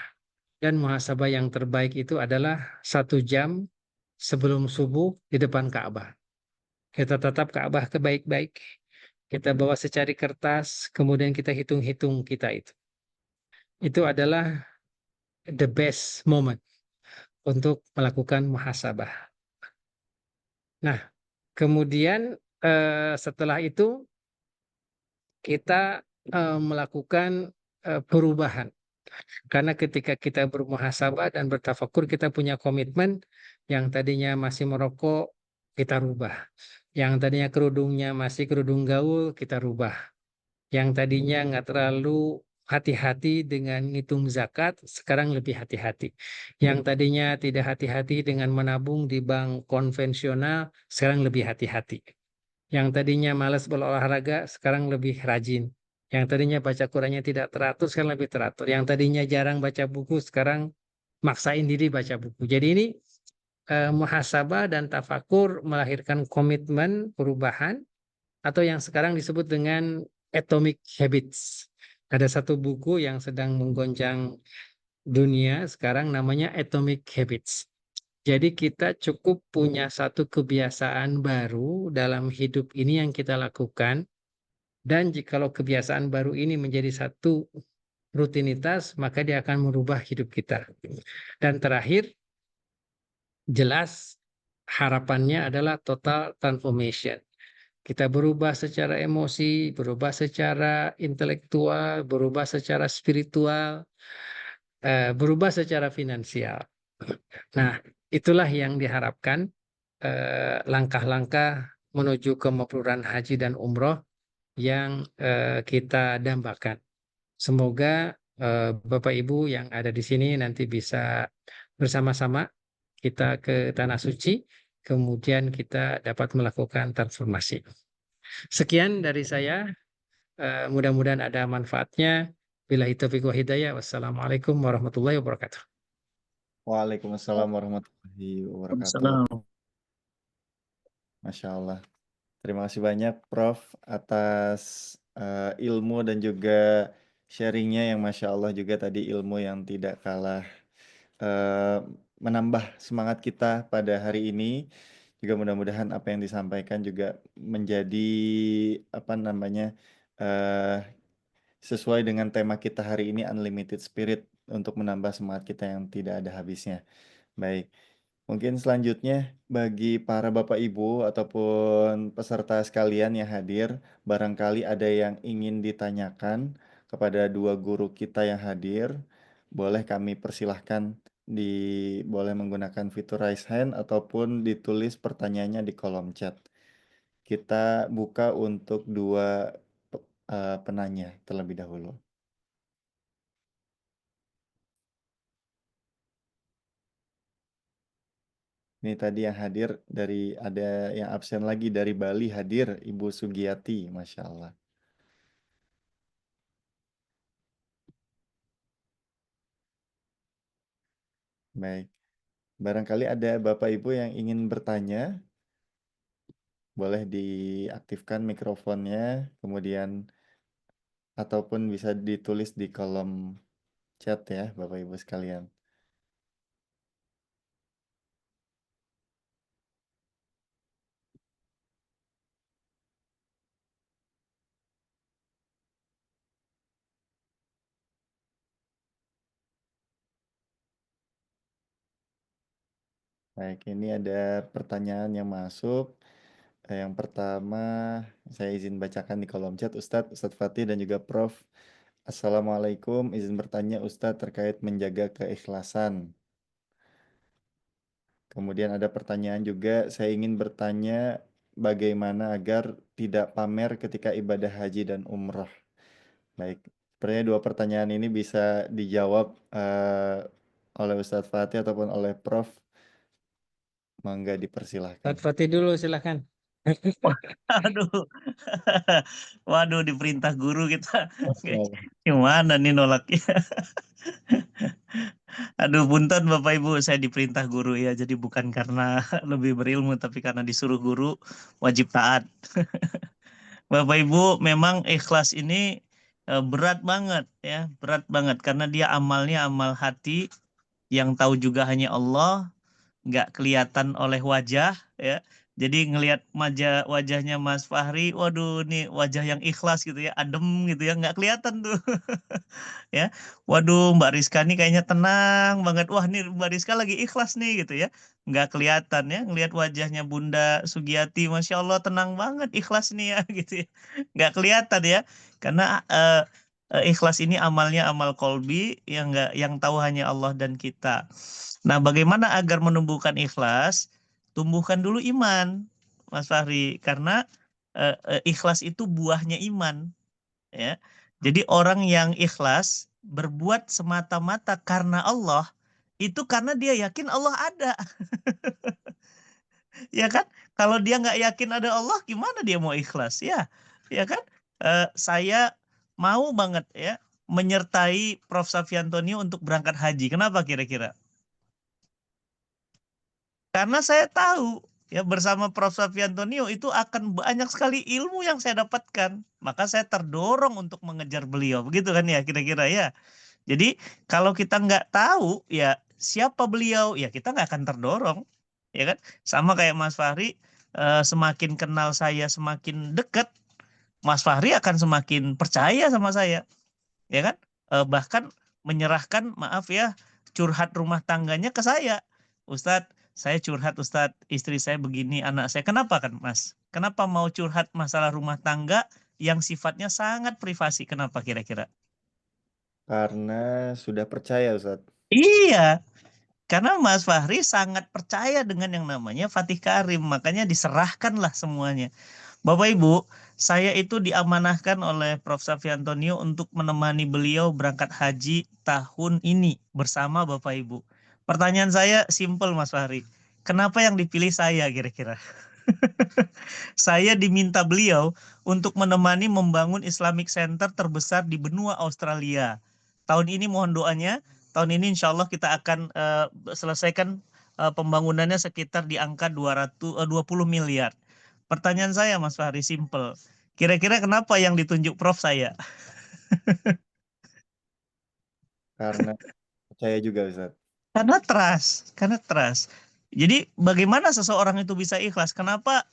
Dan muhasabah yang terbaik itu adalah 1 jam sebelum subuh di depan Ka'bah. Kita tatap Ka'bah baik-baik. Kita bawa secari kertas, kemudian kita hitung-hitung kita itu. Itu adalah the best moment untuk melakukan muhasabah. Nah, kemudian setelah itu kita melakukan perubahan. Karena ketika kita bermuhasabah dan bertafakur, kita punya komitmen. Yang tadinya masih merokok, kita rubah. Yang tadinya kerudungnya masih kerudung gaul, kita rubah. Yang tadinya nggak terlalu hati-hati dengan ngitung zakat, sekarang lebih hati-hati. Yang tadinya tidak hati-hati dengan menabung di bank konvensional, sekarang lebih hati-hati. Yang tadinya malas berolahraga, sekarang lebih rajin. Yang tadinya baca Qurannya tidak teratur, sekarang lebih teratur. Yang tadinya jarang baca buku, sekarang maksain diri baca buku. Jadi ini muhasabah dan tafakur melahirkan komitmen perubahan, atau yang sekarang disebut dengan Atomic Habits. Ada satu buku yang sedang menggoncang dunia sekarang namanya Atomic Habits. Jadi kita cukup punya satu kebiasaan baru dalam hidup ini yang kita lakukan. Dan jikalau kebiasaan baru ini menjadi satu rutinitas, maka dia akan merubah hidup kita. Dan terakhir, jelas harapannya adalah total transformation. Kita berubah secara emosi, berubah secara intelektual, berubah secara spiritual, berubah secara finansial. Nah, itulah yang diharapkan langkah-langkah menuju kemabruran haji dan umroh yang kita dambakan. Semoga Bapak Ibu yang ada di sini nanti bisa bersama-sama kita ke Tanah Suci, kemudian kita dapat melakukan transformasi. Sekian dari saya. Mudah-mudahan ada manfaatnya. Billahi taufiq wa hidayah. Wassalamualaikum warahmatullahi wabarakatuh. Waalaikumsalam warahmatullahi wabarakatuh. Waalaikumsalam. Masya Allah. Terima kasih banyak Prof atas ilmu dan juga sharingnya yang Masya Allah juga tadi ilmu yang tidak kalah menambah semangat kita pada hari ini. Juga mudah-mudahan apa yang disampaikan juga menjadi apa namanya sesuai dengan tema kita hari ini Unlimited Spirit untuk menambah semangat kita yang tidak ada habisnya. Baik. Mungkin selanjutnya bagi para Bapak Ibu ataupun peserta sekalian yang hadir, barangkali ada yang ingin ditanyakan kepada dua guru kita yang hadir, boleh kami persilahkan boleh menggunakan fitur raise hand ataupun ditulis pertanyaannya di kolom chat. Kita buka untuk dua penanya terlebih dahulu. Ini tadi yang hadir ada yang absen lagi dari Bali hadir Ibu Sugiyati, Masya Allah. Baik, barangkali ada Bapak Ibu yang ingin bertanya, boleh diaktifkan mikrofonnya, kemudian ataupun bisa ditulis di kolom chat ya Bapak Ibu sekalian. Baik, ini ada pertanyaan yang masuk. Yang pertama, saya izin bacakan di kolom chat Ustadz Fatih dan juga Prof. Assalamualaikum, izin bertanya Ustadz terkait menjaga keikhlasan. Kemudian ada pertanyaan juga, saya ingin bertanya bagaimana agar tidak pamer ketika ibadah haji dan umrah. Baik, sepertinya dua pertanyaan ini bisa dijawab oleh Ustadz Fatih ataupun oleh Prof. Mangga dipersilahkan. Ustadz Fatih dulu silahkan. Aduh, waduh diperintah guru kita. Masya Allah. Gimana nih nolaknya? Aduh, punten Bapak Ibu, saya diperintah guru ya. Jadi bukan karena lebih berilmu, tapi karena disuruh guru wajib taat. Bapak Ibu, memang ikhlas ini berat banget ya, berat banget karena dia amalnya amal hati yang tahu juga hanya Allah, nggak kelihatan oleh wajah ya. Jadi ngelihat wajahnya Mas Fahri, waduh nih wajah yang ikhlas gitu ya, adem gitu ya, nggak kelihatan tuh. Ya, waduh Mbak Rizka nih kayaknya tenang banget. Wah nih Mbak Rizka lagi ikhlas nih gitu ya. Nggak kelihatan ya, ngelihat wajahnya Bunda Sugiyati, Masya Allah tenang banget ikhlas nih ya gitu ya. Nggak kelihatan ya, karena ikhlas ini amalnya amal kolbi yang tahu hanya Allah dan kita. Nah, bagaimana agar menumbuhkan ikhlas? Tumbuhkan dulu iman, Mas Fahri, karena ikhlas itu buahnya iman, ya. Jadi orang yang ikhlas berbuat semata-mata karena Allah, itu karena dia yakin Allah ada, ya kan? Kalau dia nggak yakin ada Allah, gimana dia mau ikhlas, ya kan? Saya mau banget ya menyertai Prof. Safiantonio untuk berangkat haji. Kenapa kira-kira? Karena saya tahu ya bersama Prof. Safiantonio itu akan banyak sekali ilmu yang saya dapatkan. Maka saya terdorong untuk mengejar beliau. Begitu kan ya kira-kira ya. Jadi kalau kita nggak tahu ya siapa beliau, ya kita nggak akan terdorong. Ya kan? Sama kayak Mas Fahri, semakin kenal saya semakin dekat, Mas Fahri akan semakin percaya sama saya. Ya kan? Bahkan menyerahkan, maaf ya, curhat rumah tangganya ke saya. Ustadz, saya curhat Ustadz, istri saya begini, anak saya. Kenapa kan Mas? Kenapa mau curhat masalah rumah tangga yang sifatnya sangat privasi? Kenapa kira-kira? Karena sudah percaya Ustadz. Iya, karena Mas Fahri sangat percaya dengan yang namanya Fatih Karim. Makanya diserahkanlah semuanya. Bapak Ibu, saya itu diamanahkan oleh Prof. Safiantonio untuk menemani beliau berangkat haji tahun ini bersama Bapak Ibu. Pertanyaan saya simpel Mas Fahri. Kenapa yang dipilih saya kira-kira? Saya diminta beliau untuk menemani membangun Islamic Center terbesar di benua Australia. Tahun ini mohon doanya. Tahun ini insya Allah kita akan selesaikan pembangunannya sekitar di angka 20 miliar. Pertanyaan saya Mas Fahri simple. Kira-kira kenapa yang ditunjuk Prof saya? Karena percaya juga Ustaz. Karena trust. Jadi bagaimana seseorang itu bisa ikhlas? Kenapa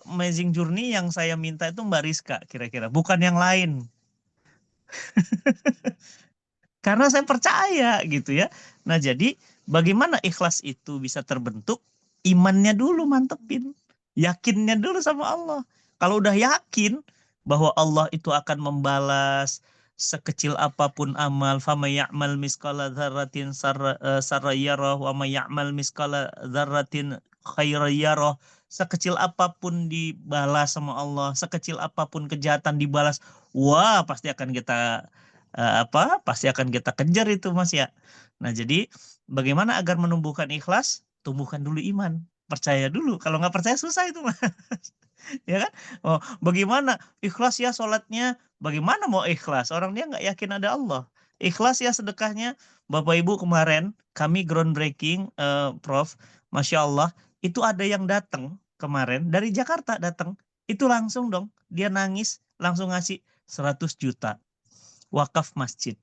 Amazing Journey yang saya minta itu Mbak Rizka kira-kira, bukan yang lain? Karena saya percaya gitu ya. Nah jadi bagaimana ikhlas itu bisa terbentuk? Imannya dulu mantepin. Yakinnya dulu sama Allah. Kalau udah yakin bahwa Allah itu akan membalas sekecil apapun amal, fama ya'mal miskala dzarratin sarra yarah wa may ya'mal miskala dzarratin khairan yarah. Sekecil apapun dibalas sama Allah, sekecil apapun kejahatan dibalas, wah pasti akan kita pasti akan kita kejar itu Mas ya. Nah jadi bagaimana agar menumbuhkan ikhlas? Tumbuhkan dulu iman, percaya dulu. Kalau nggak percaya susah itu Mas. Ya kan? Oh, bagaimana ikhlas ya sholatnya? Bagaimana mau ikhlas? Orang dia nggak yakin ada Allah. Ikhlas ya sedekahnya. Bapak Ibu kemarin kami groundbreaking, Prof. Masya Allah, itu ada yang datang kemarin dari Jakarta datang. Itu langsung dong, dia nangis, langsung ngasih 100 juta wakaf masjid.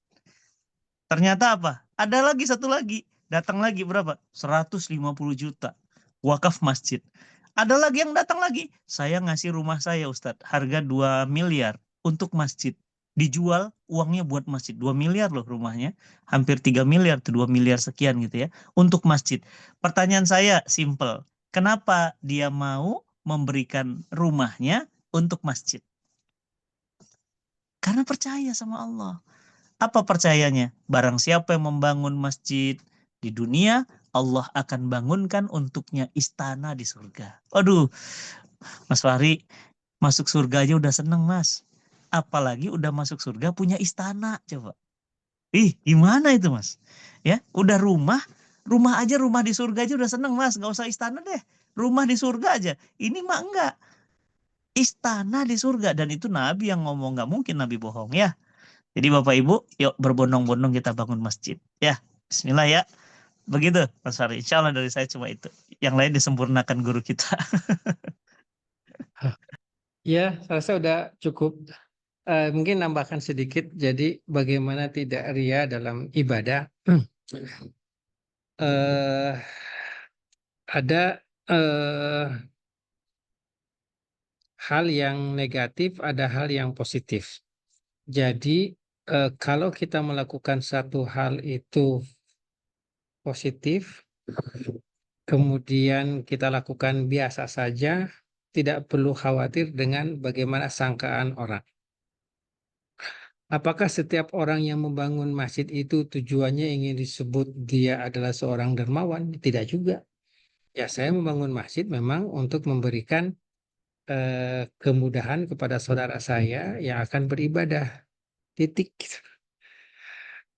Ternyata apa? Ada lagi satu lagi, datang lagi berapa? 150 juta wakaf masjid. Ada lagi yang datang lagi, saya ngasih rumah saya Ustadz, harga 2 miliar untuk masjid. Dijual uangnya buat masjid, 2 miliar loh rumahnya, hampir 3 miliar tuh, 2 miliar sekian gitu ya, untuk masjid. Pertanyaan saya simple, kenapa dia mau memberikan rumahnya untuk masjid? Karena percaya sama Allah. Apa percayanya? Barang siapa yang membangun masjid di dunia, Allah akan bangunkan untuknya istana di surga. Aduh, Mas Fahri, masuk surga aja udah seneng Mas. Apalagi udah masuk surga punya istana, coba. Ih, gimana itu Mas? Ya, udah rumah aja, rumah di surga aja udah seneng Mas. Gak usah istana deh, rumah di surga aja. Ini mah enggak. Istana di surga. Dan itu Nabi yang ngomong, gak mungkin Nabi bohong ya. Jadi Bapak Ibu, yuk berbondong-bondong kita bangun masjid. Ya, bismillah ya. Begitu Mas Fahri. Insya Allah dari saya cuma itu. Yang lain disempurnakan guru kita. Ya, saya rasa udah cukup. Mungkin nambahkan sedikit. Jadi bagaimana tidak ria dalam ibadah? Eh, ada hal yang negatif, ada hal yang positif. Jadi kalau kita melakukan satu hal itu positif, kemudian kita lakukan biasa saja, tidak perlu khawatir dengan bagaimana sangkaan orang. Apakah setiap orang yang membangun masjid itu tujuannya ingin disebut dia adalah seorang dermawan? Tidak juga. Ya, saya membangun masjid memang untuk memberikan kemudahan kepada saudara saya yang akan beribadah. Titik.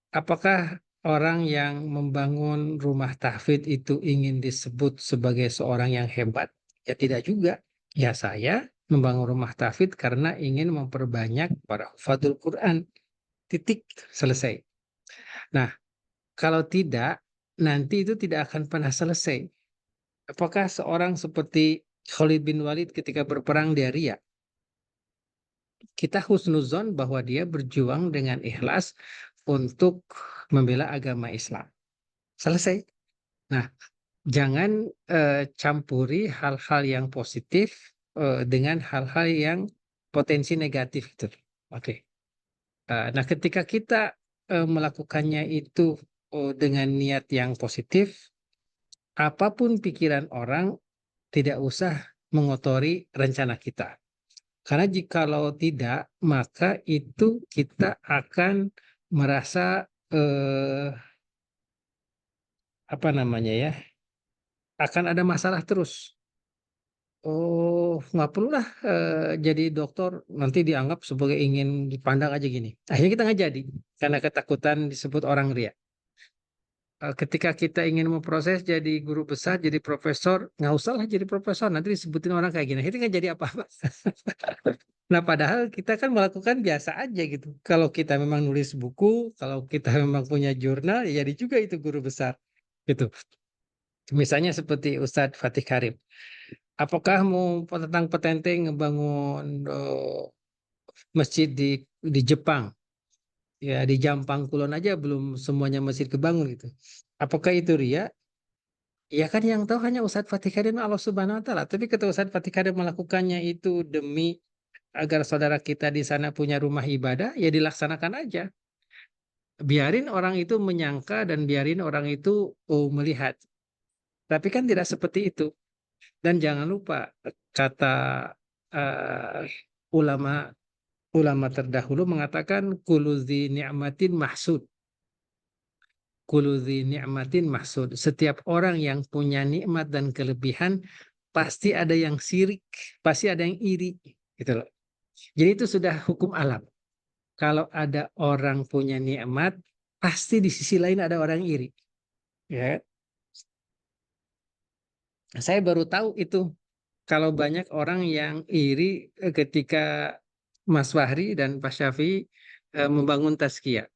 Apakah orang yang membangun rumah tahfidz itu ingin disebut sebagai seorang yang hebat? Ya tidak juga. Ya saya membangun rumah tahfidz karena ingin memperbanyak para hufadzul Quran. Titik, selesai. Nah, kalau tidak, nanti itu tidak akan pernah selesai. Apakah seorang seperti Khalid bin Walid ketika berperang di Arya, kita husnuzon bahwa dia berjuang dengan ikhlas untuk membela agama Islam. Selesai. Nah, jangan campuri hal-hal yang positif dengan hal-hal yang potensi negatif gitu. Oke. Nah, ketika kita melakukannya itu dengan niat yang positif, apapun pikiran orang tidak usah mengotori rencana kita. Karena jikalau tidak, maka itu kita akan merasa apa namanya ya, akan ada masalah terus. Oh, nggak perlulah jadi dokter nanti dianggap sebagai ingin dipandang aja gini. Akhirnya kita nggak jadi karena ketakutan disebut orang ria. ketika kita ingin memproses jadi guru besar, jadi profesor, nggak usah lah jadi profesor, nanti disebutin orang kayak gini, itu nggak jadi apa-apa. Nah, padahal kita kan melakukan biasa aja gitu. Kalau kita memang nulis buku, kalau kita memang punya jurnal, ya jadi juga itu guru besar. Gitu. Misalnya seperti Ustadz Fatih Karim. Apakah mau tentang petente ngebangun masjid di Jepang? Ya di Jampang Kulon aja belum semuanya masjid kebangun gitu. Apakah itu ria? Ya kan yang tahu hanya Ustadz Fatih Karim Allah Subhanahu wa taala. Tapi ketika Ustadz Fatih Karim melakukannya itu demi agar saudara kita di sana punya rumah ibadah, ya dilaksanakan aja. Biarin orang itu menyangka dan biarin orang itu melihat. Tapi kan tidak seperti itu. Dan jangan lupa kata eh, ulama ulama terdahulu mengatakan kuludzi ni'matin mahsud. Kuludzi ni'matin mahsud. Setiap orang yang punya nikmat dan kelebihan pasti ada yang sirik, pasti ada yang iri, gitu loh. Jadi itu sudah hukum alam. Kalau ada orang punya nikmat, pasti di sisi lain ada orang iri. Ya, saya baru tahu itu kalau banyak orang yang iri ketika Mas Fahri dan Pak Syafi'i membangun tazkiyah.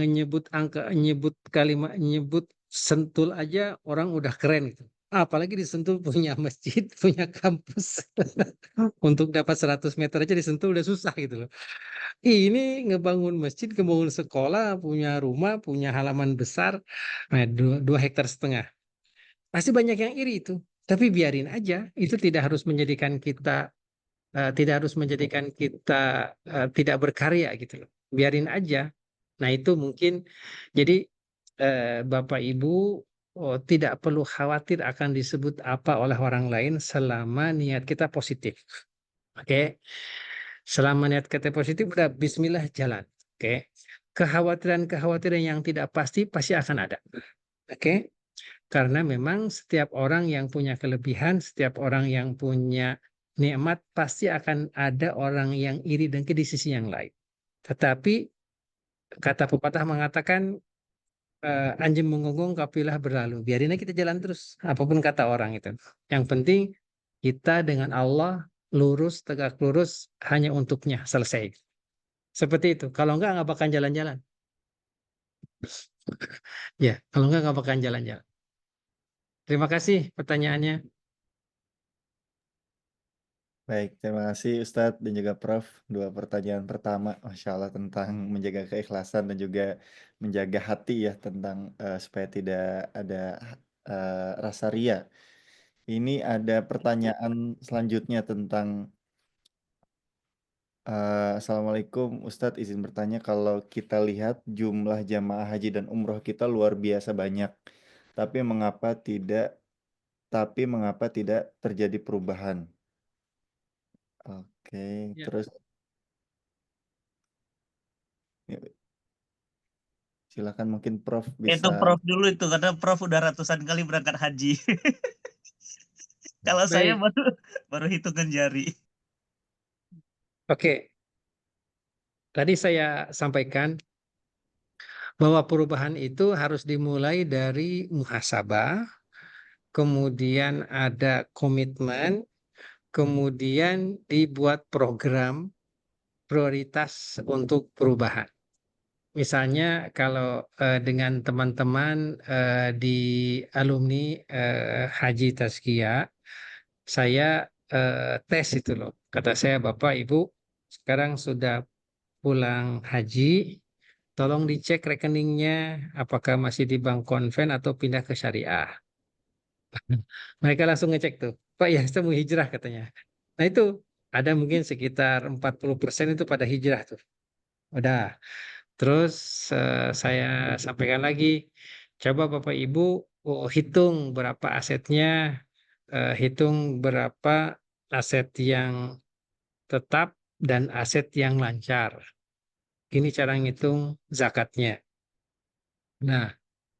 Nyebut angka, nyebut kalimat, nyebut Sentul aja orang udah keren gitu. Apalagi di Sentul punya masjid, punya kampus. Untuk dapat 100 meter aja di Sentul udah susah gitu loh. Ini ngebangun masjid, ngebangun sekolah, punya rumah, punya halaman besar, 2,5 hektar. Pasti banyak yang iri itu. Tapi biarin aja, itu tidak harus menjadikan kita tidak berkarya gitu loh. Biarin aja. Nah itu mungkin jadi Bapak Ibu tidak perlu khawatir akan disebut apa oleh orang lain selama niat kita positif. Oke. Selama niat kita positif udah bismillah jalan. Oke. Kekhawatiran-kekhawatiran yang tidak pasti akan ada. Oke. Karena memang setiap orang yang punya kelebihan, setiap orang yang punya nikmat pasti akan ada orang yang iri dengki di sisi yang lain. Tetapi kata pepatah mengatakan anjing menggonggong kafilah berlalu. Biarin aja kita jalan terus. Apapun kata orang itu. Yang penting kita dengan Allah lurus, tegak lurus hanya untuknya. Selesai. Seperti itu. Kalau nggak bakal jalan-jalan. Ya, kalau nggak bakal jalan-jalan. Terima kasih pertanyaannya. Baik, terima kasih Ustadz dan juga Prof. Dua pertanyaan pertama, Masya Allah tentang menjaga keikhlasan dan juga menjaga hati ya tentang supaya tidak ada rasa ria. Ini ada pertanyaan selanjutnya tentang Assalamualaikum Ustadz, izin bertanya kalau kita lihat jumlah jamaah haji dan umroh kita luar biasa banyak, tapi mengapa tidak terjadi perubahan? Oke, Ya. terus silakan mungkin Prof Itu bisa. Prof dulu itu, karena Prof udah ratusan kali berangkat haji. Kalau saya Baik. baru hitungan jari. Oke. Tadi saya sampaikan bahwa perubahan itu harus dimulai dari muhasabah, kemudian ada komitmen, kemudian dibuat program prioritas untuk perubahan. Misalnya kalau dengan teman-teman di alumni Haji Tazkiyah, saya tes itu loh. Kata saya, Bapak Ibu sekarang sudah pulang haji, tolong dicek rekeningnya apakah masih di bank konven atau pindah ke syariah. Mereka langsung ngecek tuh, Pak ya saya mau hijrah katanya. Nah itu ada mungkin sekitar 40% itu pada hijrah tuh. Udah. Terus saya sampaikan lagi, coba Bapak Ibu hitung berapa asetnya, hitung berapa aset yang tetap dan aset yang lancar. Ini cara ngitung zakatnya. Nah,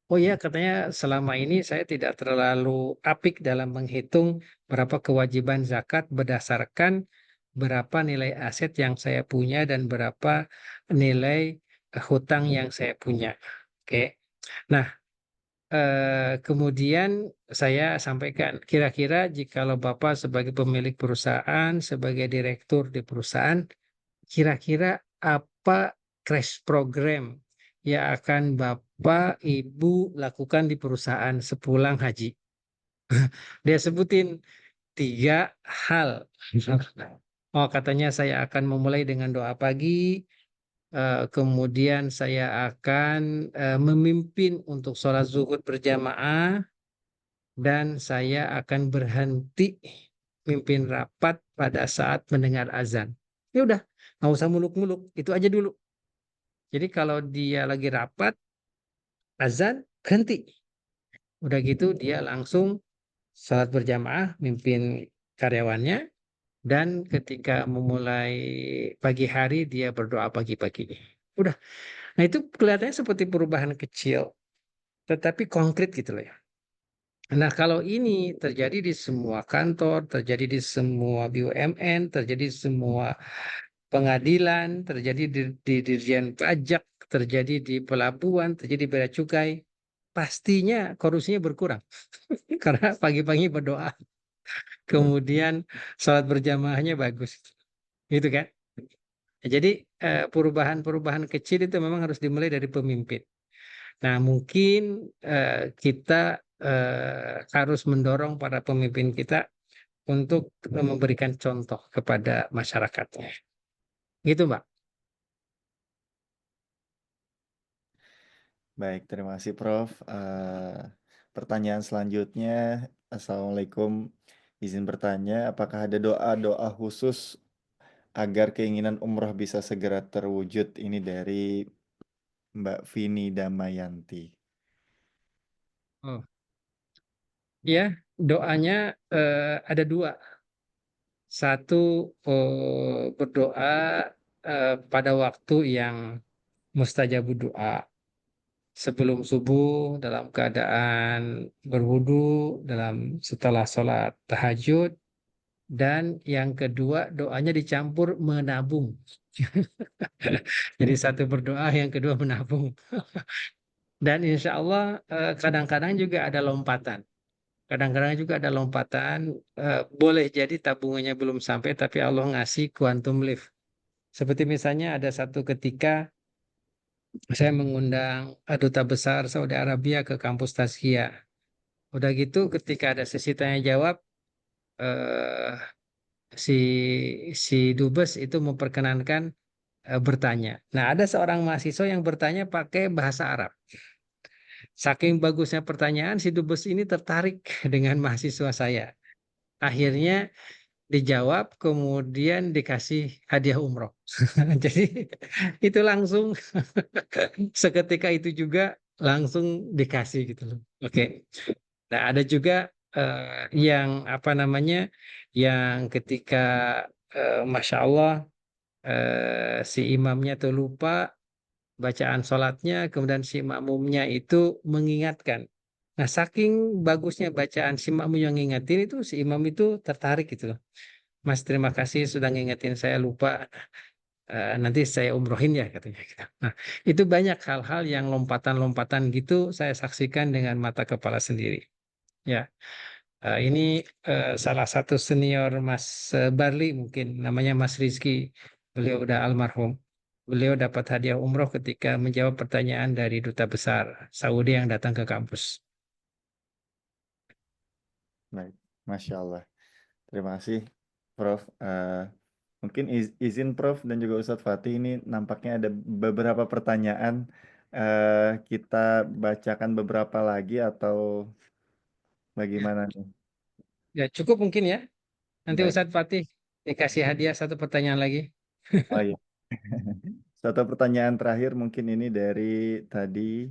oh ya katanya selama ini saya tidak terlalu apik dalam menghitung berapa kewajiban zakat berdasarkan berapa nilai aset yang saya punya dan berapa nilai hutang yang saya punya. Oke. Nah, kemudian saya sampaikan, kira-kira jikalau Bapak sebagai pemilik perusahaan, sebagai direktur di perusahaan, kira-kira apa crash program yang akan Bapak, Ibu lakukan di perusahaan sepulang haji? Dia sebutin 3 hal. Oh, katanya saya akan memulai dengan doa pagi, kemudian saya akan, memimpin untuk sholat zuhur berjamaah, dan saya akan berhenti mimpin rapat pada saat mendengar azan. Ya udah, nggak usah muluk-muluk, itu aja dulu. Jadi kalau dia lagi rapat, azan, berhenti. Udah gitu dia langsung sholat berjamaah, mimpin karyawannya, dan ketika memulai pagi hari dia berdoa pagi-pagi. Udah. Nah itu kelihatannya seperti perubahan kecil, tetapi konkret gitu loh ya. Nah kalau ini terjadi di semua kantor, terjadi di semua BUMN, terjadi di semua pengadilan, terjadi di Dirjen Pajak, terjadi di pelabuhan, terjadi di bea cukai, pastinya korupsinya berkurang. Karena pagi-pagi berdoa, kemudian sholat berjamaahnya bagus. Gitu kan? Jadi perubahan-perubahan kecil itu memang harus dimulai dari pemimpin. Nah, mungkin kita harus mendorong para pemimpin kita untuk memberikan contoh kepada masyarakatnya. Gitu, Mbak. Baik, terima kasih Prof. Pertanyaan selanjutnya, Assalamualaikum. Izin bertanya, apakah ada doa-doa khusus agar keinginan umroh bisa segera terwujud? Ini dari Mbak Vini Damayanti. Oh, ya, doanya ada 2. Satu, berdoa pada waktu yang mustajabud doa. Sebelum subuh dalam keadaan berwudu, setelah sholat tahajud, dan yang kedua doanya dicampur menabung. Jadi satu berdoa, yang kedua menabung. Dan insya Allah kadang-kadang juga ada lompatan. Kadang-kadang juga ada lompatan, boleh jadi tabungannya belum sampai, tapi Allah ngasih quantum lift. Seperti misalnya ada satu ketika saya mengundang duta besar Saudi Arabia ke kampus Tazkiyah. Udah gitu ketika ada sesi tanya jawab, eh, si si dubes itu memperkenankan bertanya. Nah, ada seorang mahasiswa yang bertanya pakai bahasa Arab. Saking bagusnya pertanyaan, si dubes ini tertarik dengan mahasiswa saya. Akhirnya dijawab, kemudian dikasih hadiah umroh. Jadi itu langsung seketika itu juga langsung dikasih gitu loh. Oke. Nah, ada juga yang apa namanya, yang ketika Masya Allah si imamnya tuh lupa bacaan sholatnya, kemudian si makmumnya itu mengingatkan. Nah, saking bagusnya bacaan si makmum yang ngingetin itu, si imam itu tertarik gitu loh. Mas, terima kasih sudah ngingetin saya, lupa. Nanti saya umrohin ya katanya gitu. Nah, itu banyak hal-hal yang lompatan-lompatan gitu saya saksikan dengan mata kepala sendiri. Ya, ini salah satu senior Mas Barli, mungkin namanya Mas Rizky. Beliau udah almarhum. Beliau dapat hadiah umroh ketika menjawab pertanyaan dari duta besar Saudi yang datang ke kampus. Baik, Masya Allah. Terima kasih, Prof. Mungkin izin Prof dan juga Ustadz Fatih, ini nampaknya ada beberapa pertanyaan. Kita bacakan beberapa lagi atau bagaimana nih? Ya, cukup mungkin ya. Nanti Baik. Ustadz Fatih dikasih hadiah satu pertanyaan lagi. Oh iya. Satu pertanyaan terakhir mungkin ini dari tadi.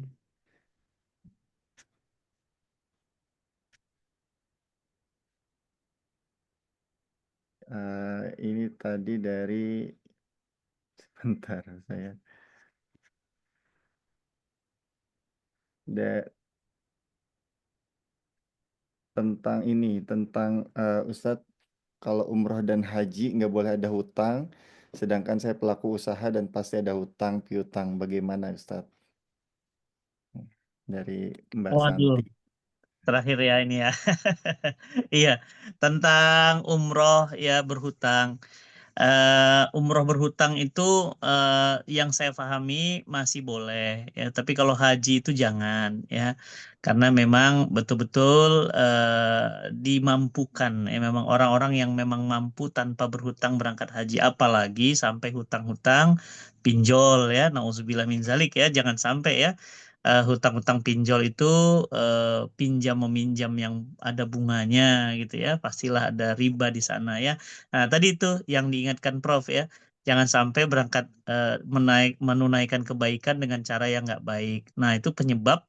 Ini tadi dari sebentar saya. Tentang ini, tentang Ustadz, kalau umroh dan haji nggak boleh ada hutang, sedangkan saya pelaku usaha dan pasti ada hutang piutang. Bagaimana Ustadz? dari Mbak Waduh, Santi. terakhir ya ini ya. Iya, tentang umroh ya berhutang. Umroh berhutang itu yang saya pahami masih boleh ya, tapi kalau haji itu jangan ya, karena memang betul-betul dimampukan ya, memang orang-orang yang memang mampu tanpa berhutang berangkat haji, apalagi sampai hutang-hutang pinjol ya, nauzubillah min zalik ya, jangan sampai ya. Hutang-hutang pinjol itu pinjam meminjam yang ada bunganya gitu ya, pastilah ada riba di sana ya. Nah, tadi itu yang diingatkan Prof ya, jangan sampai berangkat menunaikan kebaikan dengan cara yang nggak baik. Nah, itu penyebab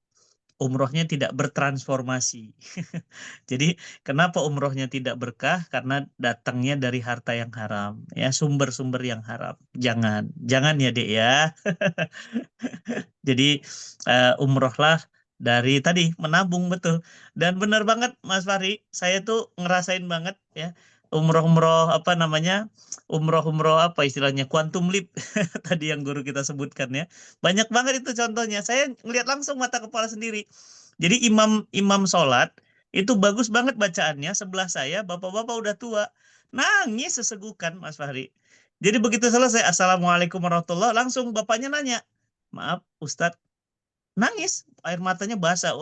umrohnya tidak bertransformasi. Jadi, kenapa umrohnya tidak berkah? Karena datangnya dari harta yang haram, ya sumber-sumber yang haram. Jangan ya Dek ya. Jadi umrohlah dari tadi menabung betul. Dan benar banget Mas Fahri, saya tuh ngerasain banget ya umroh-umroh apa namanya, umroh-umroh apa istilahnya, quantum leap tadi yang guru kita sebutkan ya. Banyak banget itu contohnya. Saya ngelihat langsung mata kepala sendiri. Jadi imam sholat itu bagus banget bacaannya. Sebelah saya bapak-bapak udah tua, nangis sesegukan Mas Fahri. Jadi begitu selesai Assalamualaikum warahmatullahi, langsung bapaknya nanya, maaf Ustadz, nangis, air matanya basah,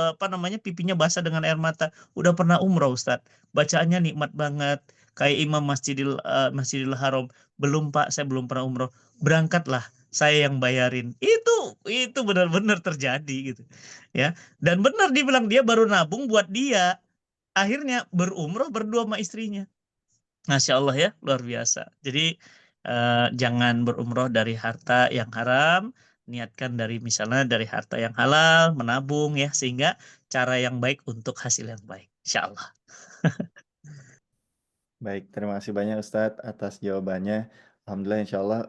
apa namanya, pipinya basah dengan air mata. Udah pernah umroh Ustadz, bacaannya nikmat banget, kayak imam Masjidil Haram. Belum Pak, saya belum pernah umroh. Berangkatlah, saya yang bayarin. Itu benar-benar terjadi gitu ya. Dan benar dibilang dia baru nabung buat dia. Akhirnya berumroh berdua sama istrinya. Masya Allah ya, luar biasa. Jadi jangan berumroh dari harta yang haram, niatkan dari misalnya dari harta yang halal, menabung ya, sehingga cara yang baik untuk hasil yang baik. Insya Allah. Baik, terima kasih banyak Ustadz atas jawabannya. Alhamdulillah insya Allah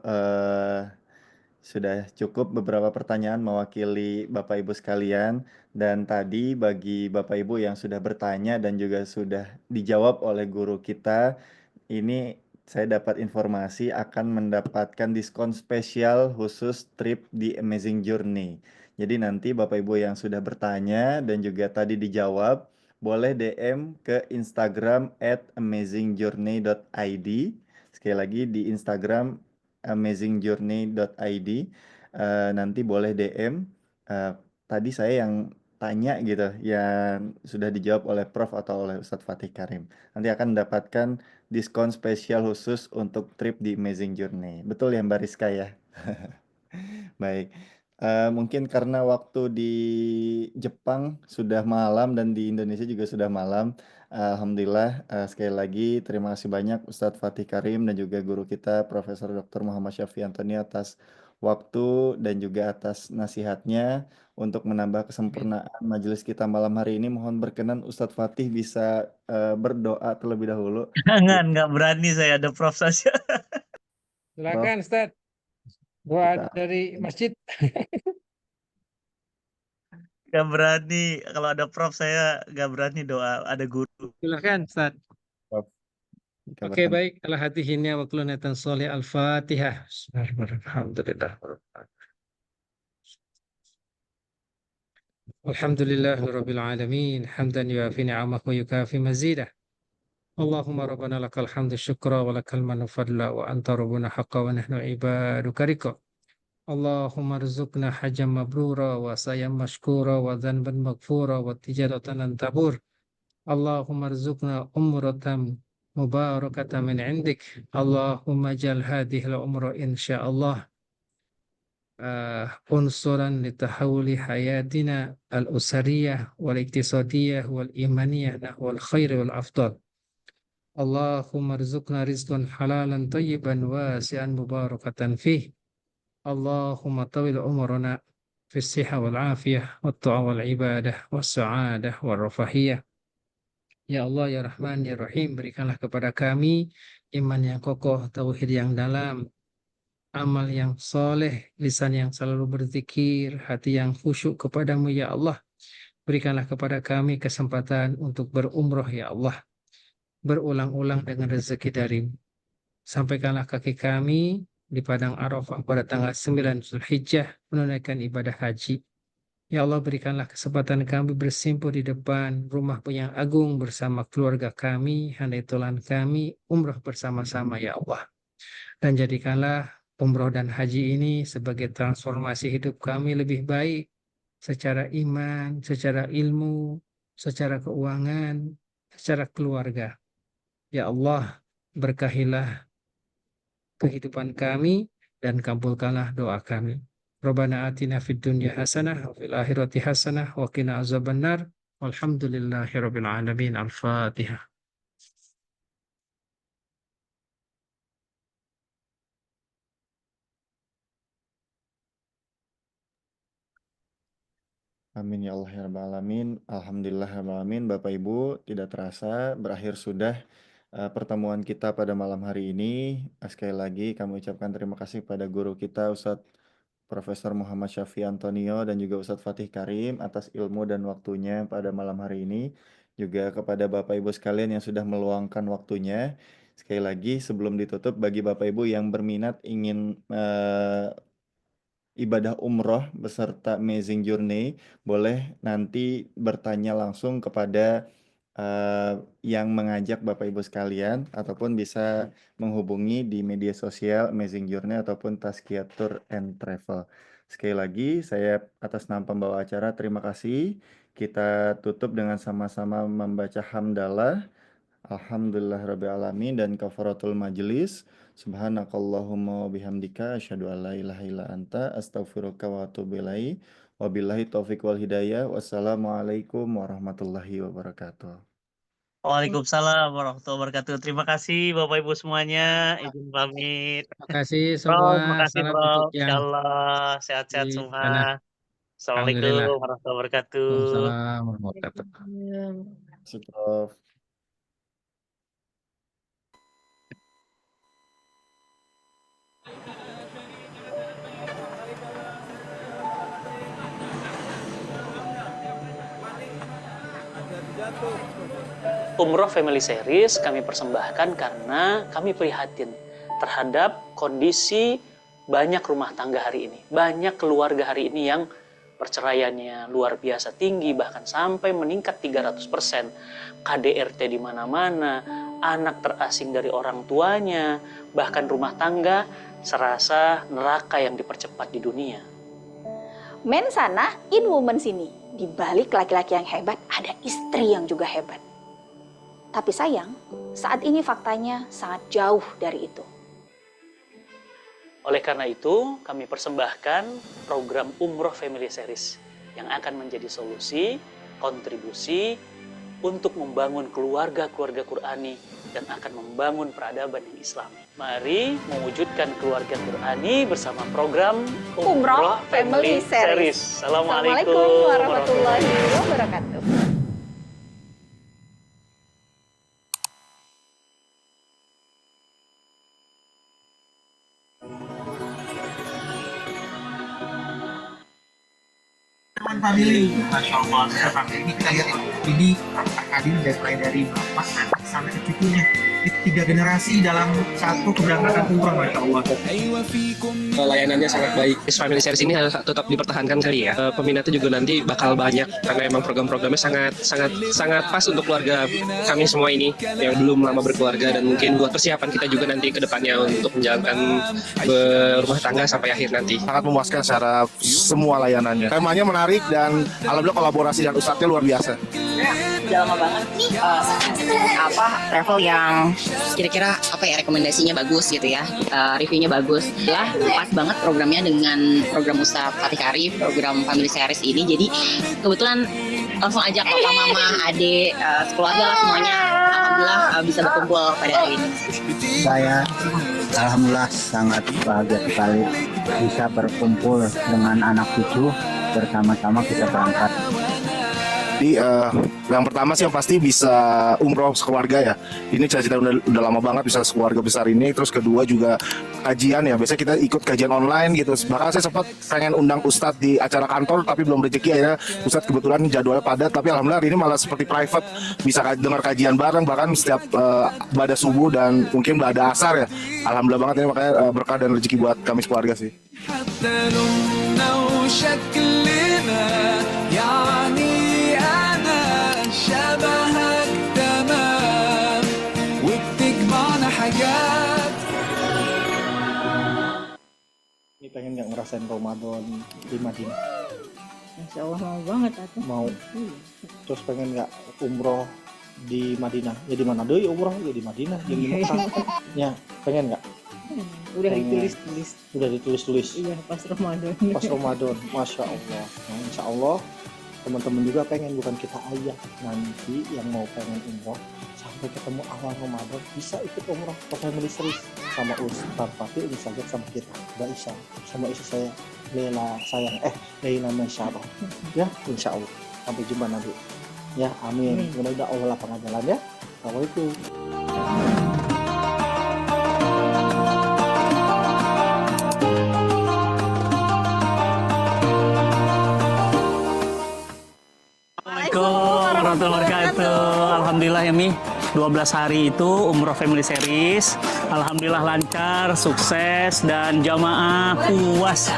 sudah cukup beberapa pertanyaan mewakili Bapak Ibu sekalian. Dan tadi bagi Bapak Ibu yang sudah bertanya dan juga sudah dijawab oleh guru kita, ini saya dapat informasi akan mendapatkan diskon spesial khusus trip di Amazing Journey. Jadi nanti Bapak Ibu yang sudah bertanya dan juga tadi dijawab, boleh DM ke Instagram @amazingjourney.id. Sekali lagi di Instagram amazingjourney.id. Nanti boleh DM. Tadi saya yang tanya gitu, yang sudah dijawab oleh Prof atau oleh Ustadz Fatih Karim. Nanti akan mendapatkan diskon spesial khusus untuk trip di Amazing Journey. Betul ya Mbak Rizka ya? Baik. Mungkin karena waktu di Jepang sudah malam dan di Indonesia juga sudah malam. Alhamdulillah, sekali lagi terima kasih banyak Ustadz Fatih Karim dan juga guru kita Profesor Dr. Muhammad Syafi Antoni atas waktu dan juga atas nasihatnya untuk menambah kesempurnaan majelis kita malam hari ini. Mohon berkenan Ustadz Fatih bisa berdoa terlebih dahulu. Jangan, nggak berani saya, ada Prof saja. Prof, Silakan Ustaz, doa kita dari masjid. Nggak berani, kalau ada Prof saya nggak berani doa, ada guru. Silakan Ustaz. Prof, kita Oke, berkenan. baik. Ala hatihinnya wa kulunatan sholih al-Fatihah. Alhamdulillah. Alhamdulillahirabbil alamin. Hamdan yuafi ni'amahu wa yukafi mazidah. Allahumma rabbana lakal hamdu syukra wa lakal manu fadla wa anta rabbuna haqqa wa nahnu ibaduka rika. Allahumma rizukna hajjam mabrura wa sayam mashkura wa dhanban maghfura wa tijaratan lan tabur. Allahumma rizukna umratan mubarakatan min indik. Allahumma jal hadhihi al-umra insyaallah unsuran litahawuli hayatina al-usariyah wal iktisadiyah wal imaniyah nahwal khair wal afdal. Allahumma rizukna rizqan halalan tayyiban wasi'an mubarakatan fih. Allahumma tawil umrana fi siha wal afiyah wa ta'a wal ibadah wa sa'adah wa rafahiyah. Ya Allah, ya Rahman, ya Rahim, berikanlah kepada kami iman yang kokoh, tauhid yang dalam, amal yang soleh, lisan yang selalu berzikir, hati yang khusyuk kepadamu, ya Allah. Berikanlah kepada kami kesempatan untuk berumroh, ya Allah, berulang-ulang dengan rezeki darimu. Sampaikanlah kaki kami di Padang Arafah pada tanggal 9 Zulhijjah menunaikan ibadah haji. Ya Allah, berikanlah kesempatan kami bersimpuh di depan rumah yang agung bersama keluarga kami, handai tulan kami, umroh bersama-sama ya Allah. Dan jadikanlah umroh dan haji ini sebagai transformasi hidup kami lebih baik secara iman, secara ilmu, secara keuangan, secara keluarga. Ya Allah, berkahilah kehidupan kami dan kabulkanlah doa kami. Rabbana atina fid dunya hasanah wa fil akhirati hasanah wa qina azabannar. Walhamdulillahi rabbil alamin. Al-Fatihah. Amin ya Allah ya Rabbal Alamin. Alhamdulillah ya Rabbal Alamin. Bapak Ibu, tidak terasa berakhir sudah pertemuan kita pada malam hari ini. Sekali lagi kami ucapkan terima kasih pada guru kita Ustadz Profesor Muhammad Syafi Antonio dan juga Ustadz Fatih Karim atas ilmu dan waktunya pada malam hari ini. Juga kepada Bapak Ibu sekalian yang sudah meluangkan waktunya. Sekali lagi sebelum ditutup, bagi Bapak Ibu yang berminat ingin ibadah umroh beserta Amazing Journey, boleh nanti bertanya langsung kepada yang mengajak Bapak Ibu sekalian, ataupun bisa menghubungi di media sosial Amazing Journey ataupun Tazkiyah Tour and Travel. Sekali lagi, saya atas nama pembawa acara terima kasih. Kita tutup dengan sama-sama membaca hamdalah. Alhamdulillahirrabbilalamin dan kafaratul majelis. Subhanakallahumma wa bihamdika asyhadu an la ilaha illa anta astaghfiruka wa atubu ilaik. Wabillahi taufiq wal hidayah. Wassalamualaikum warahmatullahi wabarakatuh. Waalaikumsalam warahmatullahi wabarakatuh. Terima kasih Bapak Ibu semuanya. Izin pamit. Terima kasih Bro, semua. makasih Salam Bro. untuk yang Insyaallah sehat-sehat di semua. sana. Alhamdulillah. Assalamualaikum warahmatullahi wabarakatuh. Waalaikumsalam warahmatullahi wabarakatuh. Terima kasih, Prof. Umroh Family Series kami persembahkan karena kami prihatin terhadap kondisi banyak rumah tangga hari ini. Banyak keluarga hari ini yang perceraiannya luar biasa tinggi, bahkan sampai meningkat 300%. KDRT di mana-mana, anak terasing dari orang tuanya, bahkan rumah tangga serasa neraka yang dipercepat di dunia. Men sana, in woman sini. Di balik laki-laki yang hebat, ada istri yang juga hebat. Tapi sayang, saat ini faktanya sangat jauh dari itu. Oleh karena itu, kami persembahkan program Umroh Family Series yang akan menjadi solusi, kontribusi untuk membangun keluarga-keluarga Qurani dan akan membangun peradaban yang Islami. Mari mewujudkan keluarga Qurani bersama program Umroh Family Series. Assalamualaikum warahmatullahi wabarakatuh. Family, Masya Allah, family ini kita lihat ini hadir dari bapak sampai ke cucunya, 3 generasi dalam satu keberangkatan umroh, Masya Allah. Layanannya sangat baik. Family Series ini harus tetap dipertahankan kali ya. Peminatnya juga nanti bakal banyak karena emang program-programnya sangat pas untuk keluarga kami semua ini yang belum lama berkeluarga, dan mungkin buat persiapan kita juga nanti ke depannya untuk menjalankan berumah tangga sampai akhir nanti. Sangat memuaskan secara semua layanannya. Temanya menarik dan alhamdulillah kolaborasi dan ustadznya luar biasa. Udah lama banget travel yang kira-kira rekomendasinya bagus gitu ya, reviewnya bagus ya, pas banget programnya dengan program Ustadz Fatih Karim, program Family Series ini. Jadi kebetulan langsung ajak papa, mama, adik, keluarga lah semuanya. Alhamdulillah bisa berkumpul pada hari ini. Saya alhamdulillah sangat bahagia sekali bisa berkumpul dengan anak cucu, bersama-sama kita berangkat. Jadi yang pertama sih yang pasti bisa umroh sekeluarga ya. Ini cita-cita udah lama banget bisa sekeluarga besar ini. Terus kedua juga kajian ya. Biasanya kita ikut kajian online gitu. Bahkan saya sempat pengen undang Ustadz di acara kantor tapi belum rezeki akhirnya Ustadz kebetulan jadwalnya padat. Tapi alhamdulillah ini malah seperti private, bisa dengar kajian bareng bahkan setiap ibadah subuh dan mungkin ibadah asar ya. Alhamdulillah banget ini, makanya berkah dan rezeki buat kami sekeluarga sih. pengen nggak ngerasain Ramadan di Madinah? Insya Allah mau banget atuh. Mau. Terus pengen nggak umroh di Madinah? Ya di mana doi umroh? Ya di Madinah, ya di Mekah. Ya, pengen nggak? Udah Pengen. ditulis-tulis. Udah ditulis-tulis. Iya pas Ramadan. Pas Ramadan, Masya Allah. Nah, Insya Allah teman-teman juga pengen, bukan kita aja. Nanti yang mau pengen umroh sampai ketemu awal Ramadan bisa ikut umroh ke Family Series sama Ustaz Fatih, Umi Sajak sama kita, Mbak Isya, sama istri saya Lela sayang, Leila Masyaallah. Ya, Insya Allah. Sampai jumpa nanti. Ya, amin. Mudah-mudahan Allah lapangkan jalan ya. Assalamualaikum. Assalamualaikum warahmatullahi wabarakatuh. Alhamdulillah ya Mi, 12 hari itu umroh Family Series. Alhamdulillah lancar, sukses, dan jamaah puas.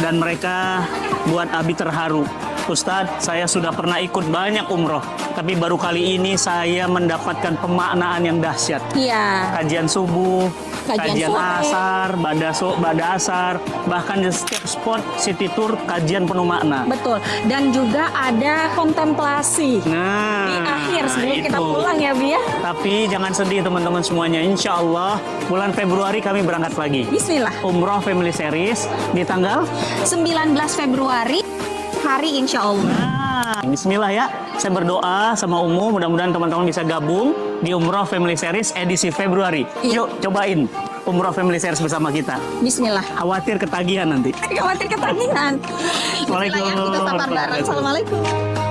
Dan mereka buat Abi terharu. Ustadz, saya sudah pernah ikut banyak umroh, tapi baru kali ini saya mendapatkan pemaknaan yang dahsyat. Iya. Kajian subuh, kajian sore. asar, bada asar, bahkan di setiap spot city tour kajian penuh makna. Betul. Dan juga ada kontemplasi Nah, di akhir sebelum kita itu. pulang ya Bi ya. Tapi jangan sedih teman-teman semuanya. Insya Allah bulan Februari kami berangkat lagi. Bismillah. Umroh Family Series di tanggal 19 Februari hari insya Allah. Nah, bismillah ya. Saya berdoa sama Umu, mudah-mudahan teman-teman bisa gabung di Umroh Family Series edisi Februari. Iya. Yuk cobain Umroh Family Series bersama kita. Bismillah. Khawatir ketagihan nanti. Khawatir ketagihan. Waalaikumsalam. Kita sabar bareng. Assalamualaikum.